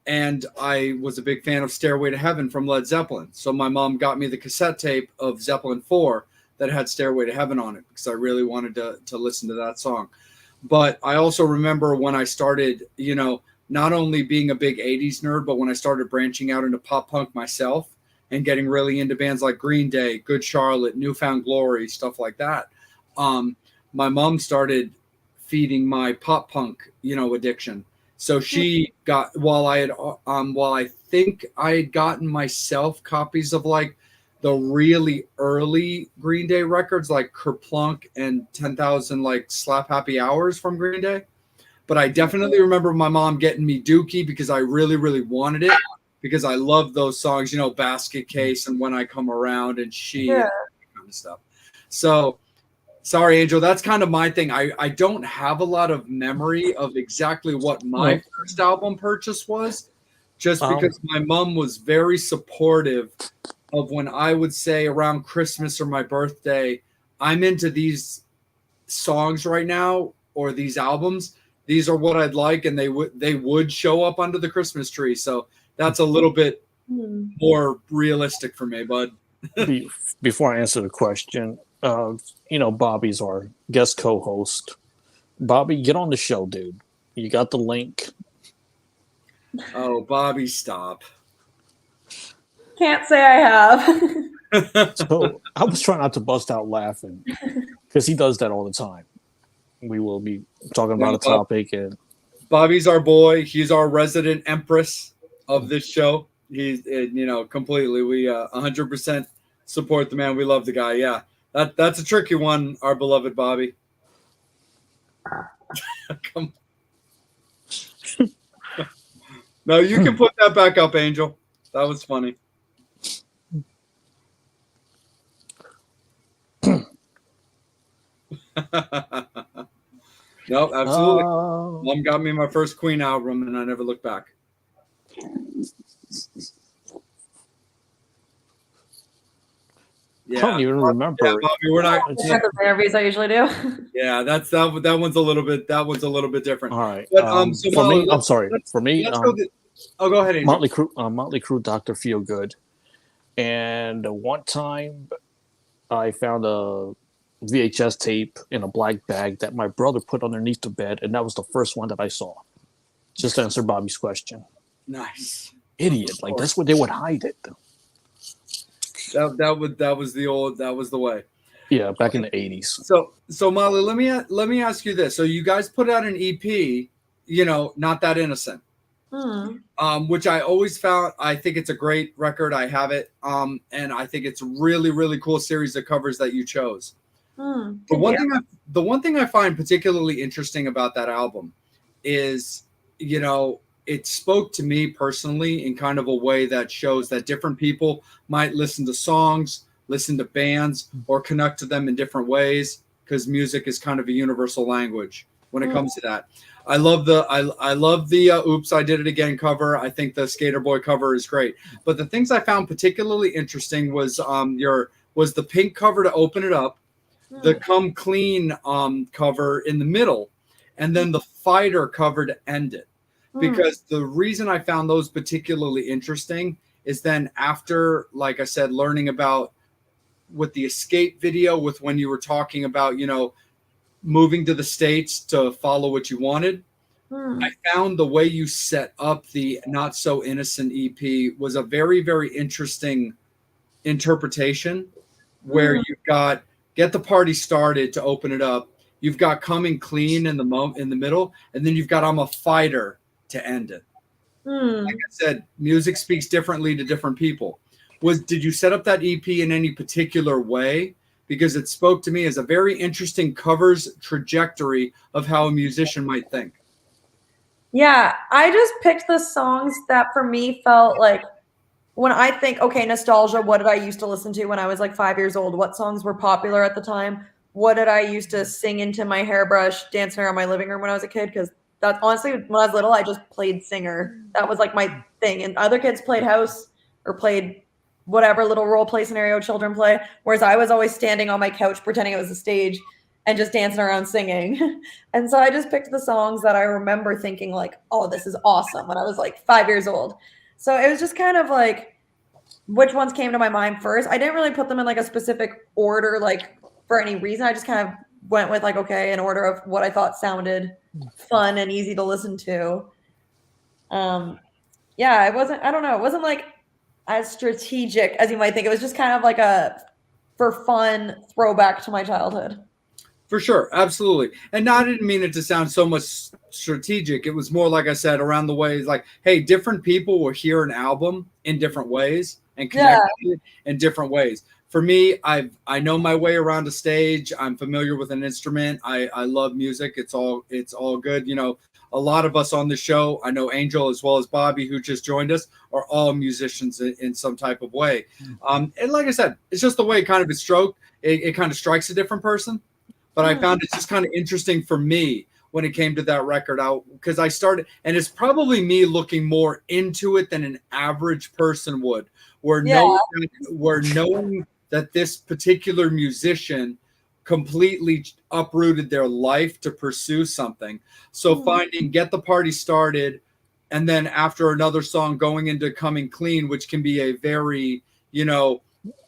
And I was a big fan of Stairway to Heaven from Led Zeppelin. So my mom got me the cassette tape of Zeppelin 4 that had Stairway to Heaven on it because I really wanted to listen to that song. But I also remember when I started, you know, not only being a big 80s nerd, but when I started branching out into pop punk myself and getting really into bands like Green Day, Good Charlotte, Newfound Glory, stuff like that. My mom started feeding my pop punk, you know, addiction. So she got, while I think I had gotten myself copies of like the really early Green Day records, like Kerplunk and 10,000 like Slap Happy Hours from Green Day. But I definitely remember my mom getting me Dookie because I really, really wanted it because I love those songs, you know, Basket Case and When I Come Around and She, and that kind of stuff. So sorry, Angel, that's kind of my thing. I don't have a lot of memory of exactly what my first album purchase was, just because my mom was very supportive of when I would say around Christmas or my birthday, I'm into these songs right now or these albums. These are what I'd like, and they would show up under the Christmas tree. So that's a little bit more realistic for me, bud. Before I answer the question, you know, Bobby's our guest co-host. Bobby, get on the show, dude. You got the link. Oh, Bobby, stop. Can't say I have. So I was trying not to bust out laughing because he does that all the time. We will be talking about a topic, and Bobby's our boy. He's our resident empress of this show. He's, you know, completely. We 100% support the man. We love the guy. Yeah, that's a tricky one. Our beloved Bobby. Come. No, you can put that back up, Angel. That was funny. No, absolutely. Mom got me my first Queen album, and I never looked back. I don't even remember. Yeah, Bobby, we're not. The interviews I usually do. Yeah, that one's a little bit. That one's a little bit different. All right. But, so for Molly, me, I'm sorry. For me, go ahead, Angel. Motley Crue, Dr. Feelgood, and one time I found a VHS tape in a black bag that my brother put underneath the bed, and that was the first one that I saw. Just to answer Bobby's question. Nice. Idiot! Like that's where they would hide it. That was the way. Yeah, back in the 80s. So Molly, let me ask you this. So you guys put out an EP, you know, Not That Innocent. Which I always found, I think it's a great record. I have it. And I think it's a really, really cool series of covers that you chose. The one thing I find particularly interesting about that album is, you know, it spoke to me personally in kind of a way that shows that different people might listen to songs, listen to bands, or connect to them in different ways, because music is kind of a universal language when it comes to that. I love the Oops, I Did It Again cover. I think the Skater Boy cover is great. But the things I found particularly interesting was the pink cover to open it up, the Come Clean cover in the middle, and then the Fighter cover to end it. Because the reason I found those particularly interesting is then after, like I said, learning about with the Escape video, with when you were talking about, you know, moving to the States to follow what you wanted. I found the way you set up the Not So Innocent EP was a very, very interesting interpretation where you've got Get the Party Started to open it up. You've got Coming Clean in the middle, and then you've got I'm a Fighter to end it. Hmm. Like I said, music speaks differently to different people. Did you set up that EP in any particular way? Because it spoke to me as a very interesting covers trajectory of how a musician might think. Yeah, I just picked the songs that for me felt like when I think, okay, nostalgia, what did I used to listen to when I was like 5 years old? What songs were popular at the time? What did I used to sing into my hairbrush, dancing around my living room when I was a kid? Because that's honestly, when I was little, I just played singer. That was like my thing. And other kids played house or played whatever little role play scenario children play. Whereas I was always standing on my couch pretending it was a stage and just dancing around singing. And so I just picked the songs that I remember thinking like, oh, this is awesome when I was like 5 years old. So it was just kind of like which ones came to my mind first. I didn't really put them in like a specific order, like for any reason. I just kind of went with like, okay, an order of what I thought sounded fun and easy to listen to. Yeah, I don't know, it wasn't like as strategic as you might think. It was just kind of like a for fun throwback to my childhood. For sure, absolutely. And I didn't mean it to sound so much strategic. It was more like I said, around the ways like, hey, different people will hear an album in different ways and connect with it in different ways. For me, I know my way around a stage. I'm familiar with an instrument. I love music. It's all good. You know, a lot of us on the show, I know Angel as well as Bobby, who just joined us, are all musicians in some type of way. And like I said, it's just the way kind of it's stroked. It kind of strikes a different person. But I found it just kind of interesting for me when it came to that record out because I started, and it's probably me looking more into it than an average person would, where knowing that this particular musician completely uprooted their life to pursue something. So finding Get the Party Started, and then after another song going into Coming Clean, which can be a very,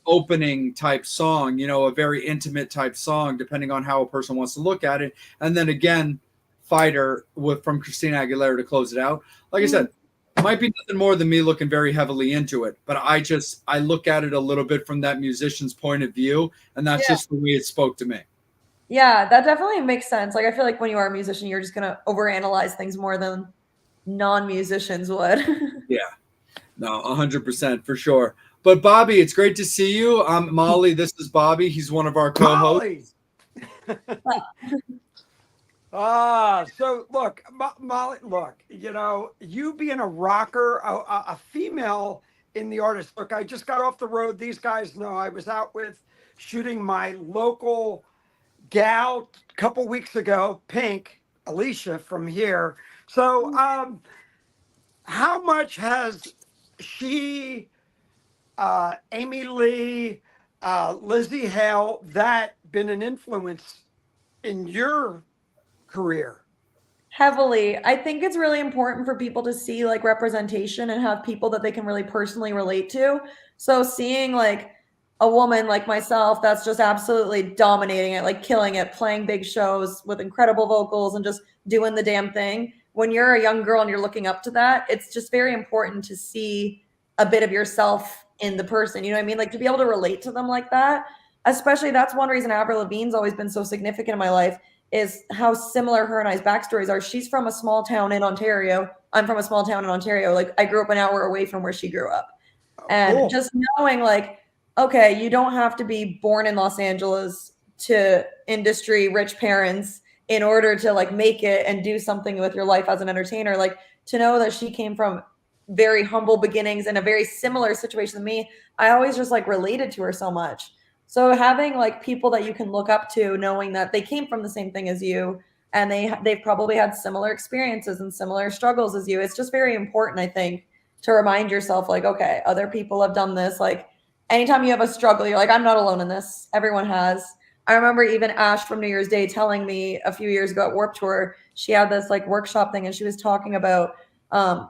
opening type song, a very intimate type song, depending on how a person wants to look at it. And then again, Fighter from Christina Aguilera to close it out. Like I said, might be nothing more than me looking very heavily into it, but I look at it a little bit from that musician's point of view, and that's just the way it spoke to me. Yeah, that definitely makes sense. Like I feel like when you are a musician, you're just gonna overanalyze things more than non-musicians would. Yeah, no, 100% for sure. But Bobby, it's great to see you. I'm Molly. This is Bobby. He's one of our co-hosts. So look, Molly, look, you being a rocker, a female in the artist. Look, I just got off the road. These guys know I was out with shooting my local gal a couple weeks ago, Pink, Alicia from here. So how much has she, Amy Lee, Lizzie Hale, that been an influence in your career? Heavily. I think it's really important for people to see like representation and have people that they can really personally relate to. So seeing like a woman like myself that's just absolutely dominating it, like killing it, playing big shows with incredible vocals and just doing the damn thing. When you're a young girl and you're looking up to that, it's just very important to see a bit of yourself in the person. You know what I mean? Like to be able to relate to them like that. Especially that's one reason Avril Lavigne's always been so significant in my life is how similar her and I's backstories are. She's from a small town in Ontario. I'm from a small town in Ontario. Like I grew up an hour away from where she grew up. And just knowing like, okay, you don't have to be born in Los Angeles to industry rich parents in order to like make it and do something with your life as an entertainer. Like to know that she came from very humble beginnings in a very similar situation to me, I always just like related to her so much. So having like people that you can look up to, knowing that they came from the same thing as you and they've probably had similar experiences and similar struggles as you, it's just very important, I think, to remind yourself like, okay, other people have done this. Like anytime you have a struggle, you're like, I'm not alone in this. Everyone has. I remember even Ash from New Year's Day telling me a few years ago at Warped Tour, she had this like workshop thing and she was talking about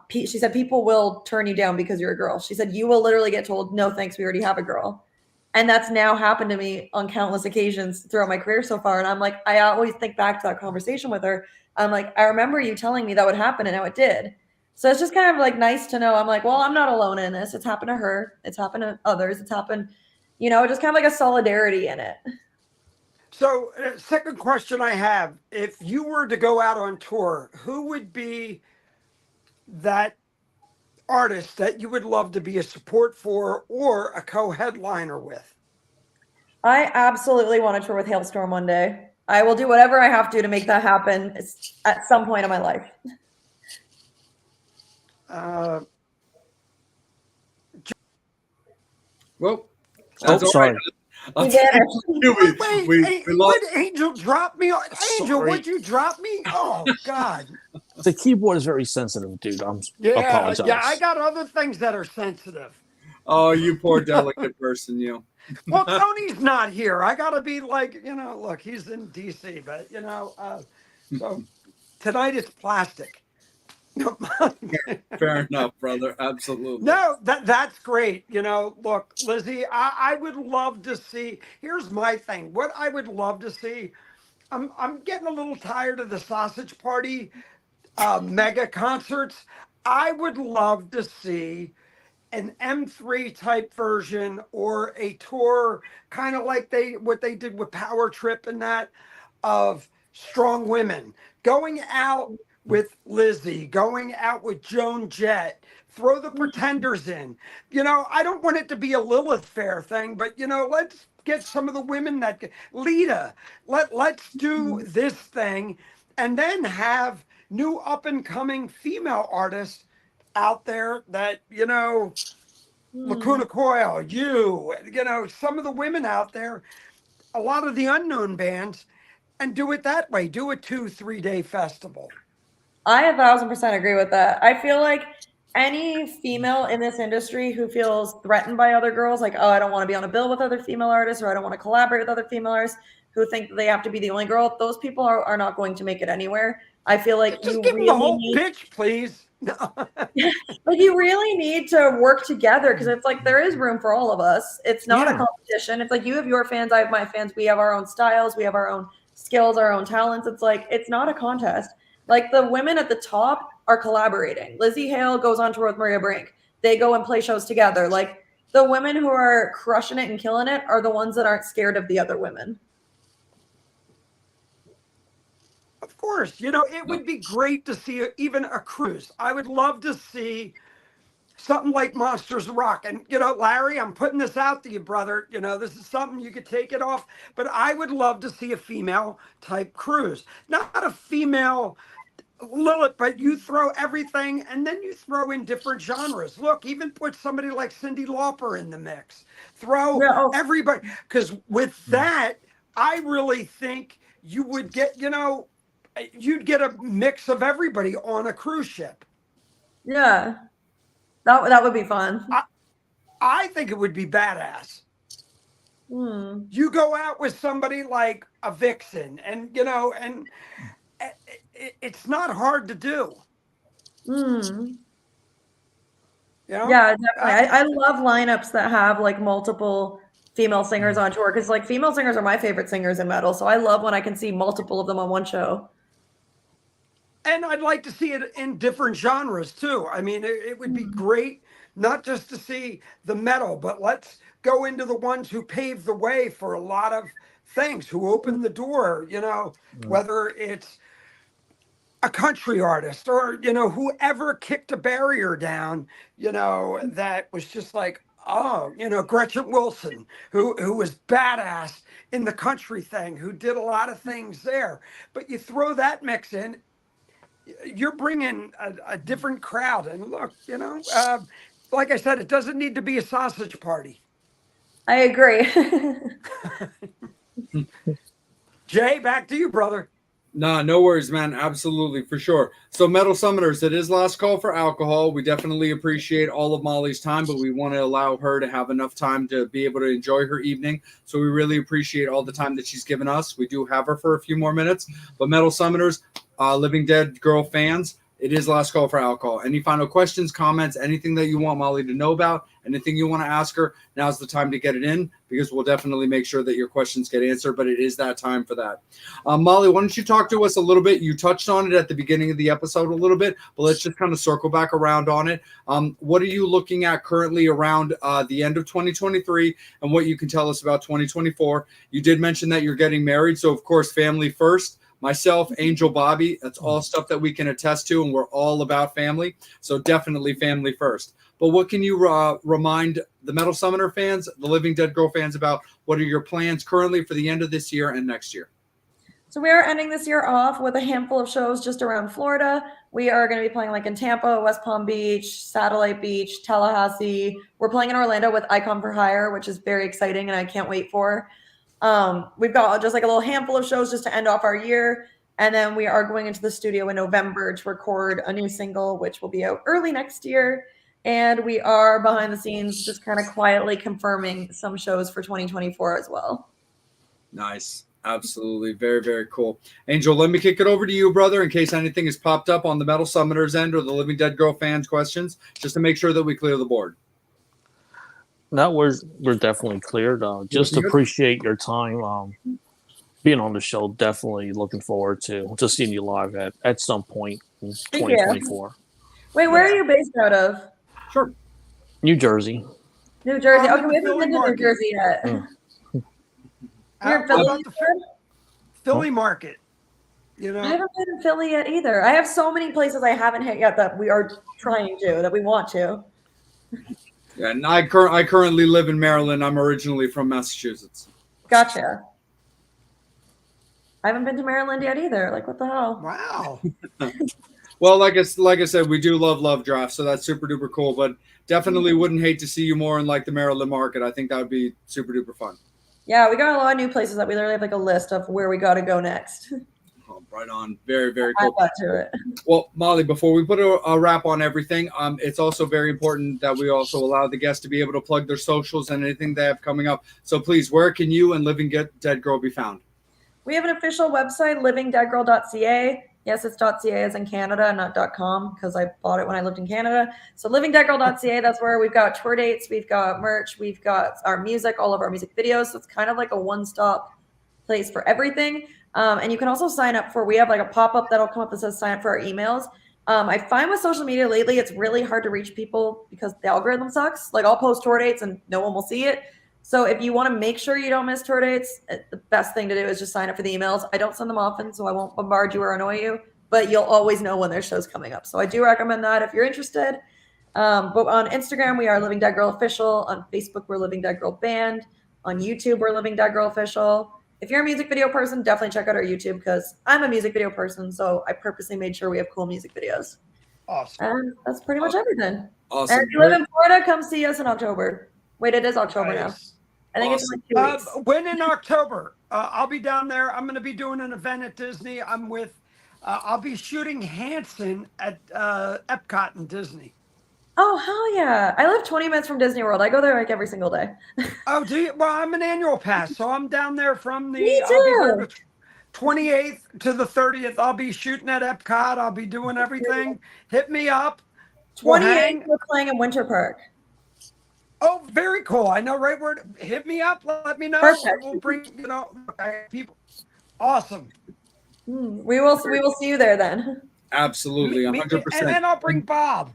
she said people will turn you down because you're a girl. She said you will literally get told no thanks, we already have a girl. And that's now happened to me on countless occasions throughout my career so far. And I'm like, I always think back to that conversation with her. I'm like, I remember you telling me that would happen and now it did. So it's just kind of like nice to know. I'm like, well, I'm not alone in this. It's happened to her. It's happened to others. It's happened, just kind of like a solidarity in it. So second question I have, if you were to go out on tour, who would be that artist that you would love to be a support for or a co-headliner with? I absolutely want to tour with Hailstorm one day. I will do whatever I have to make that happen at some point in my life. Well, Oh, that's all sorry. right. We did it. Wait, we lost. what Angel dropped me? Angel, Sorry. would you drop me? Oh God. The keyboard is very sensitive, dude. Apologize. Yeah, I got other things that are sensitive. Oh, you poor delicate person, you. Well, Tony's not here. I gotta be like, look, he's in DC, but so tonight it's plastic. Fair enough, brother. Absolutely. No, that's great. Look, Lizzie, I would love to see. Here's my thing. What I would love to see. I'm getting a little tired of the sausage party mega concerts. I would love to see an M3 type version or a tour, kind of like what they did with Power Trip and that, of Strong Women going out with Lizzie, going out with Joan Jett, throw the Pretenders in. I don't want it to be a Lilith Fair thing, but let's get some of the women that Lita. Let's do this thing, and then have new up and coming female artists out there that Lacuna Coil, some of the women out there, a lot of the unknown bands, and do it that way. Do a 2-3 day festival. I 1000% agree with that. I feel like any female in this industry who feels threatened by other girls, like, oh, I don't want to be on a bill with other female artists, or I don't want to collaborate with other female artists, who think that they have to be the only girl, those people are not going to make it anywhere. I feel like Just you give them really the whole need, pitch, please. No. like, you really need to work together, because it's like there is room for all of us. It's not a competition. It's like you have your fans, I have my fans. We have our own styles, we have our own skills, our own talents. It's like it's not a contest. Like, the women at the top are collaborating. Lizzie Hale goes on tour with Maria Brink. They go and play shows together. Like, the women who are crushing it and killing it are the ones that aren't scared of the other women. Of course, it would be great to see even a cruise. I would love to see something like Monsters Rock. And, Larry, I'm putting this out to you, brother. This is something you could take it off. But I would love to see a female type cruise. Not a female Lilith, but you throw everything, and then you throw in different genres. Look, even put somebody like Cyndi Lauper in the mix. Throw everybody. Because with that, I really think you would get, you'd get a mix of everybody on a cruise ship. Yeah, that would be fun. I think it would be badass. You go out with somebody like a Vixen, and it's not hard to do. Yeah, definitely. I love lineups that have like multiple female singers on tour, because like female singers are my favorite singers in metal. So I love when I can see multiple of them on one show. And I'd like to see it in different genres too. I mean, it would be great not just to see the metal, but let's go into the ones who paved the way for a lot of things, who opened the door, whether it's a country artist or, whoever kicked a barrier down, that was just like, oh, Gretchen Wilson, who was badass in the country thing, who did a lot of things there. But you throw that mix in, you're bringing a different crowd. And look, like I said, it doesn't need to be a sausage party. I agree. Jay, back to you, brother. Nah, no worries, man. Absolutely, for sure. So, Metal Summoners, it is last call for alcohol. We definitely appreciate all of Molly's time, but we want to allow her to have enough time to be able to enjoy her evening. So we really appreciate all the time that she's given us. We do have her for a few more minutes. But Metal Summoners, Living Dead Girl fans, it is last call for alcohol. Any final questions, comments, anything that you want Molly to know about, anything you want to ask her, now's the time to get it in, because we'll definitely make sure that your questions get answered, but it is that time for that. Molly, why don't you talk to us a little bit? You touched on it at the beginning of the episode a little bit, but let's just kind of circle back around on it. What are you looking at currently around the end of 2023, and what you can tell us about 2024? You did mention that you're getting married, so of course, family first. myself, Angel, Bobby. That's all stuff that we can attest to, and we're all about family. So definitely family first. But what can you remind the Metal Summoner fans, the Living Dead Girl fans about? What are your plans currently for the end of this year and next year? So we are ending this year off with a handful of shows just around Florida. We are going to be playing like in Tampa, West Palm Beach, Satellite Beach, Tallahassee. We're playing in Orlando with Icon for Hire, which is very exciting and I can't wait for. We've got just like a little handful of shows just to end off our year. And then we are going into the studio in November to record a new single, which will be out early next year. And we are behind the scenes just kind of quietly confirming some shows for 2024 as well. Nice. Absolutely. Very, very cool. Angel, let me kick it over to you, brother, in case anything has popped up on the Metal Summoners end or the Living Dead Girl fans' questions, just to make sure that we clear the board. No, we're definitely cleared. Just appreciate your time being on the show. Definitely looking forward to seeing you live at some point in 2024. Wait, where are you based out of? Sure. New Jersey. New Jersey. I'm Okay, in we haven't been to New Market. Jersey yet. You're in How Philly? about the Philly market? You know, I haven't been in Philly yet either. I have so many places I haven't hit yet that we are trying to, that we want to. Yeah, and I currently live in Maryland. I'm originally from Massachusetts. Gotcha. I haven't been to Maryland yet either. Like, what the hell? wow. Well, like I said, we do love drafts, so that's super duper cool. But definitely wouldn't hate to see you more in like the Maryland market. I think that would be super duper fun. Yeah, we got a lot of new places that we literally have like a list of where we got to go next. Oh, right on. Very, very I cool. got to it. Well, Molly, before we put a wrap on everything, it's also very important that we also allow the guests to be able to plug their socials and anything they have coming up. So please, where can you and Living Dead Girl be found? We have an official website, livingdeadgirl.ca. Yes, it's .ca as in Canada, not .com, because I bought it when I lived in Canada. So livingdeadgirl.ca, that's where we've got tour dates, we've got merch, we've got our music, all of our music videos. So it's kind of like a one-stop place for everything. And you can also sign up we have like a pop-up that'll come up that says sign up for our emails. I find with social media lately, it's really hard to reach people because the algorithm sucks. Like I'll post tour dates and no one will see it. So if you want to make sure you don't miss tour dates, the best thing to do is just sign up for the emails. I don't send them often, so I won't bombard you or annoy you, but you'll always know when there's shows coming up. So I do recommend that if you're interested. But on Instagram, we are Living Dead Girl Official. On Facebook, we're Living Dead Girl Band. On YouTube, we're Living Dead Girl Official. If you're a music video person, definitely check out our YouTube because I'm a music video person, so I purposely made sure we have cool music videos. Awesome. And that's pretty much everything. Awesome. And if you live in Florida, come see us in October. Wait, it is October now. Nice. I think it's in like 2 weeks. When in October? I'll be down there. I'm going to be doing an event at Disney. I'll be shooting Hanson at Epcot and Disney. Oh, hell yeah. I live 20 minutes from Disney World. I go there like every single day. Oh, do you? Well, I'm an annual pass, so I'm down there from the Me I'll be there too. the 28th to the 30th. I'll be shooting at Epcot. I'll be doing everything. Hit me up. We'll 28th, hang. we're playing in Winter Park. Oh, very cool. I know right where. Hit me up. Let me know. Perfect. We'll bring people. Awesome. We will see you there then. Absolutely, 100%. And then I'll bring Bob.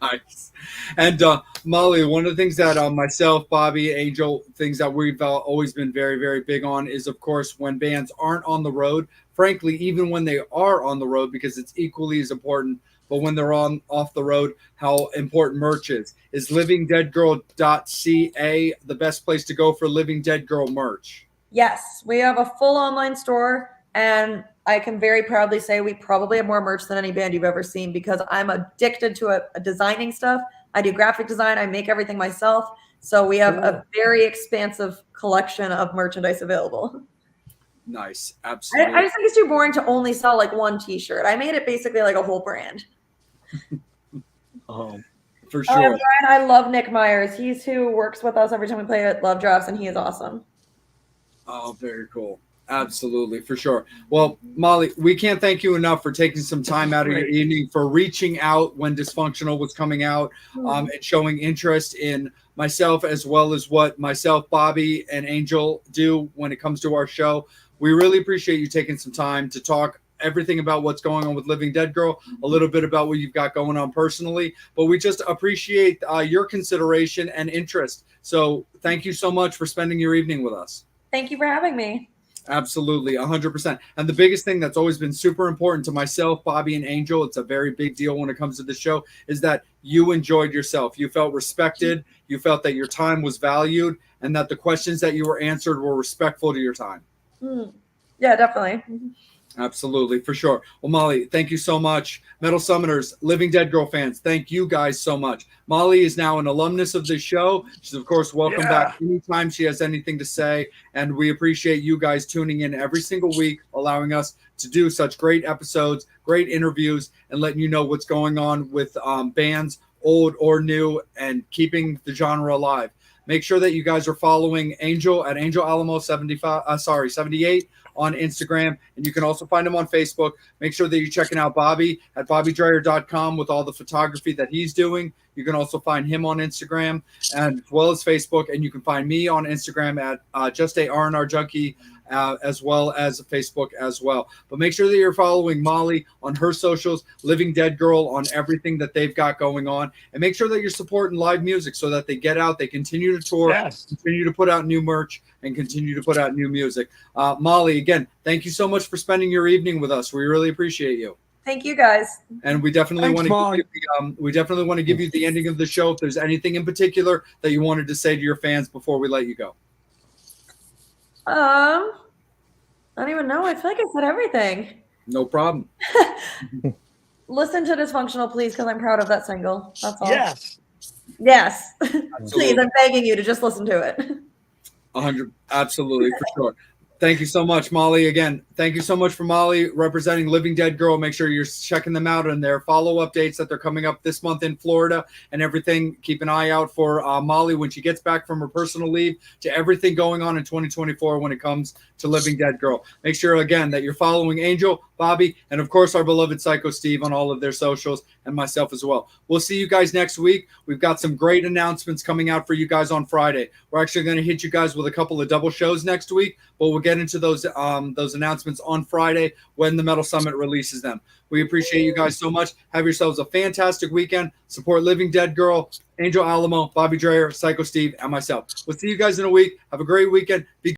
Nice. And Molly, one of the things that myself, Bobby, Angel, things that we've always been very, very big on is, of course, when bands aren't on the road. Frankly, even when they are on the road, because it's equally as important. But when they're off the road, how important merch is. Is livingdeadgirl.ca the best place to go for Living Dead Girl merch? Yes, we have a full online store, and I can very proudly say we probably have more merch than any band you've ever seen because I'm addicted to designing stuff. I do graphic design. I make everything myself. So we have a very expansive collection of merchandise available. Nice. Absolutely. I just think it's too boring to only sell like one t-shirt. I made it basically like a whole brand. For sure. Brian, I love Nick Myers. He's who works with us every time we play at Love Drafts, and he is awesome. Oh, very cool. Absolutely, for sure. Well, Molly, we can't thank you enough for taking some time out of your evening, for reaching out when Dysfunctional was coming out, and showing interest in myself as well as what myself, Bobby, and Angel do when it comes to our show. We really appreciate you taking some time to talk everything about what's going on with Living Dead Girl, a little bit about what you've got going on personally, but we just appreciate your consideration and interest. So thank you so much for spending your evening with us. Thank you for having me. Absolutely, 100%. And the biggest thing that's always been super important to myself, Bobby, and Angel, it's a very big deal when it comes to the show, is that you enjoyed yourself. You felt respected. You felt that your time was valued and that the questions that you were answered were respectful to your time. Yeah, definitely. Absolutely, for sure. Well, Molly, thank you so much. Metal Summoners, Living Dead Girl fans, thank you guys so much. Molly is now an alumnus of the show. She's, of course, welcome back anytime she has anything to say. And we appreciate you guys tuning in every single week, allowing us to do such great episodes, great interviews, and letting you know what's going on with bands, old or new, and keeping the genre alive. Make sure that you guys are following Angel at Angel Alamo 78 on Instagram, and you can also find him on Facebook. Make sure that you're checking out Bobby at bobbydreyer.com with all the photography that he's doing. You can also find him on Instagram and as well as Facebook, and you can find me on Instagram at just a R&R junkie, as well as Facebook as well. But make sure that you're following Molly on her socials, Living Dead Girl on everything that they've got going on, and make sure that you're supporting live music so that they get out, they continue to tour, continue to put out new merch, and continue to put out new music. Molly, again, thank you so much for spending your evening with us. We really appreciate you. Thank you, guys. And we definitely want to give you the ending of the show. If there's anything in particular that you wanted to say to your fans before we let you go. I don't even know. I feel like I said everything. No problem. Listen to Dysfunctional, please, because I'm proud of that single. That's all. Yes. Please, I'm begging you to just listen to it. 100, absolutely, for sure. Thank you so much, Molly. Again, thank you so much for Molly representing Living Dead Girl. Make sure you're checking them out and their follow updates that they're coming up this month in Florida and everything. Keep an eye out for Molly when she gets back from her personal leave to everything going on in 2024 when it comes to Living Dead Girl. Make sure, again, that you're following Angel, Bobby, and, of course, our beloved Psycho Steve on all of their socials and myself as well. We'll see you guys next week. We've got some great announcements coming out for you guys on Friday. We're actually going to hit you guys with a couple of double shows next week, but we'll get into those announcements on Friday when the Metal Summit releases them. We appreciate you guys so much. Have yourselves a fantastic weekend. Support Living Dead Girl, Angel Alamo, Bobby Dreyer, Psycho Steve, and myself. We'll see you guys in a week. Have a great weekend. Be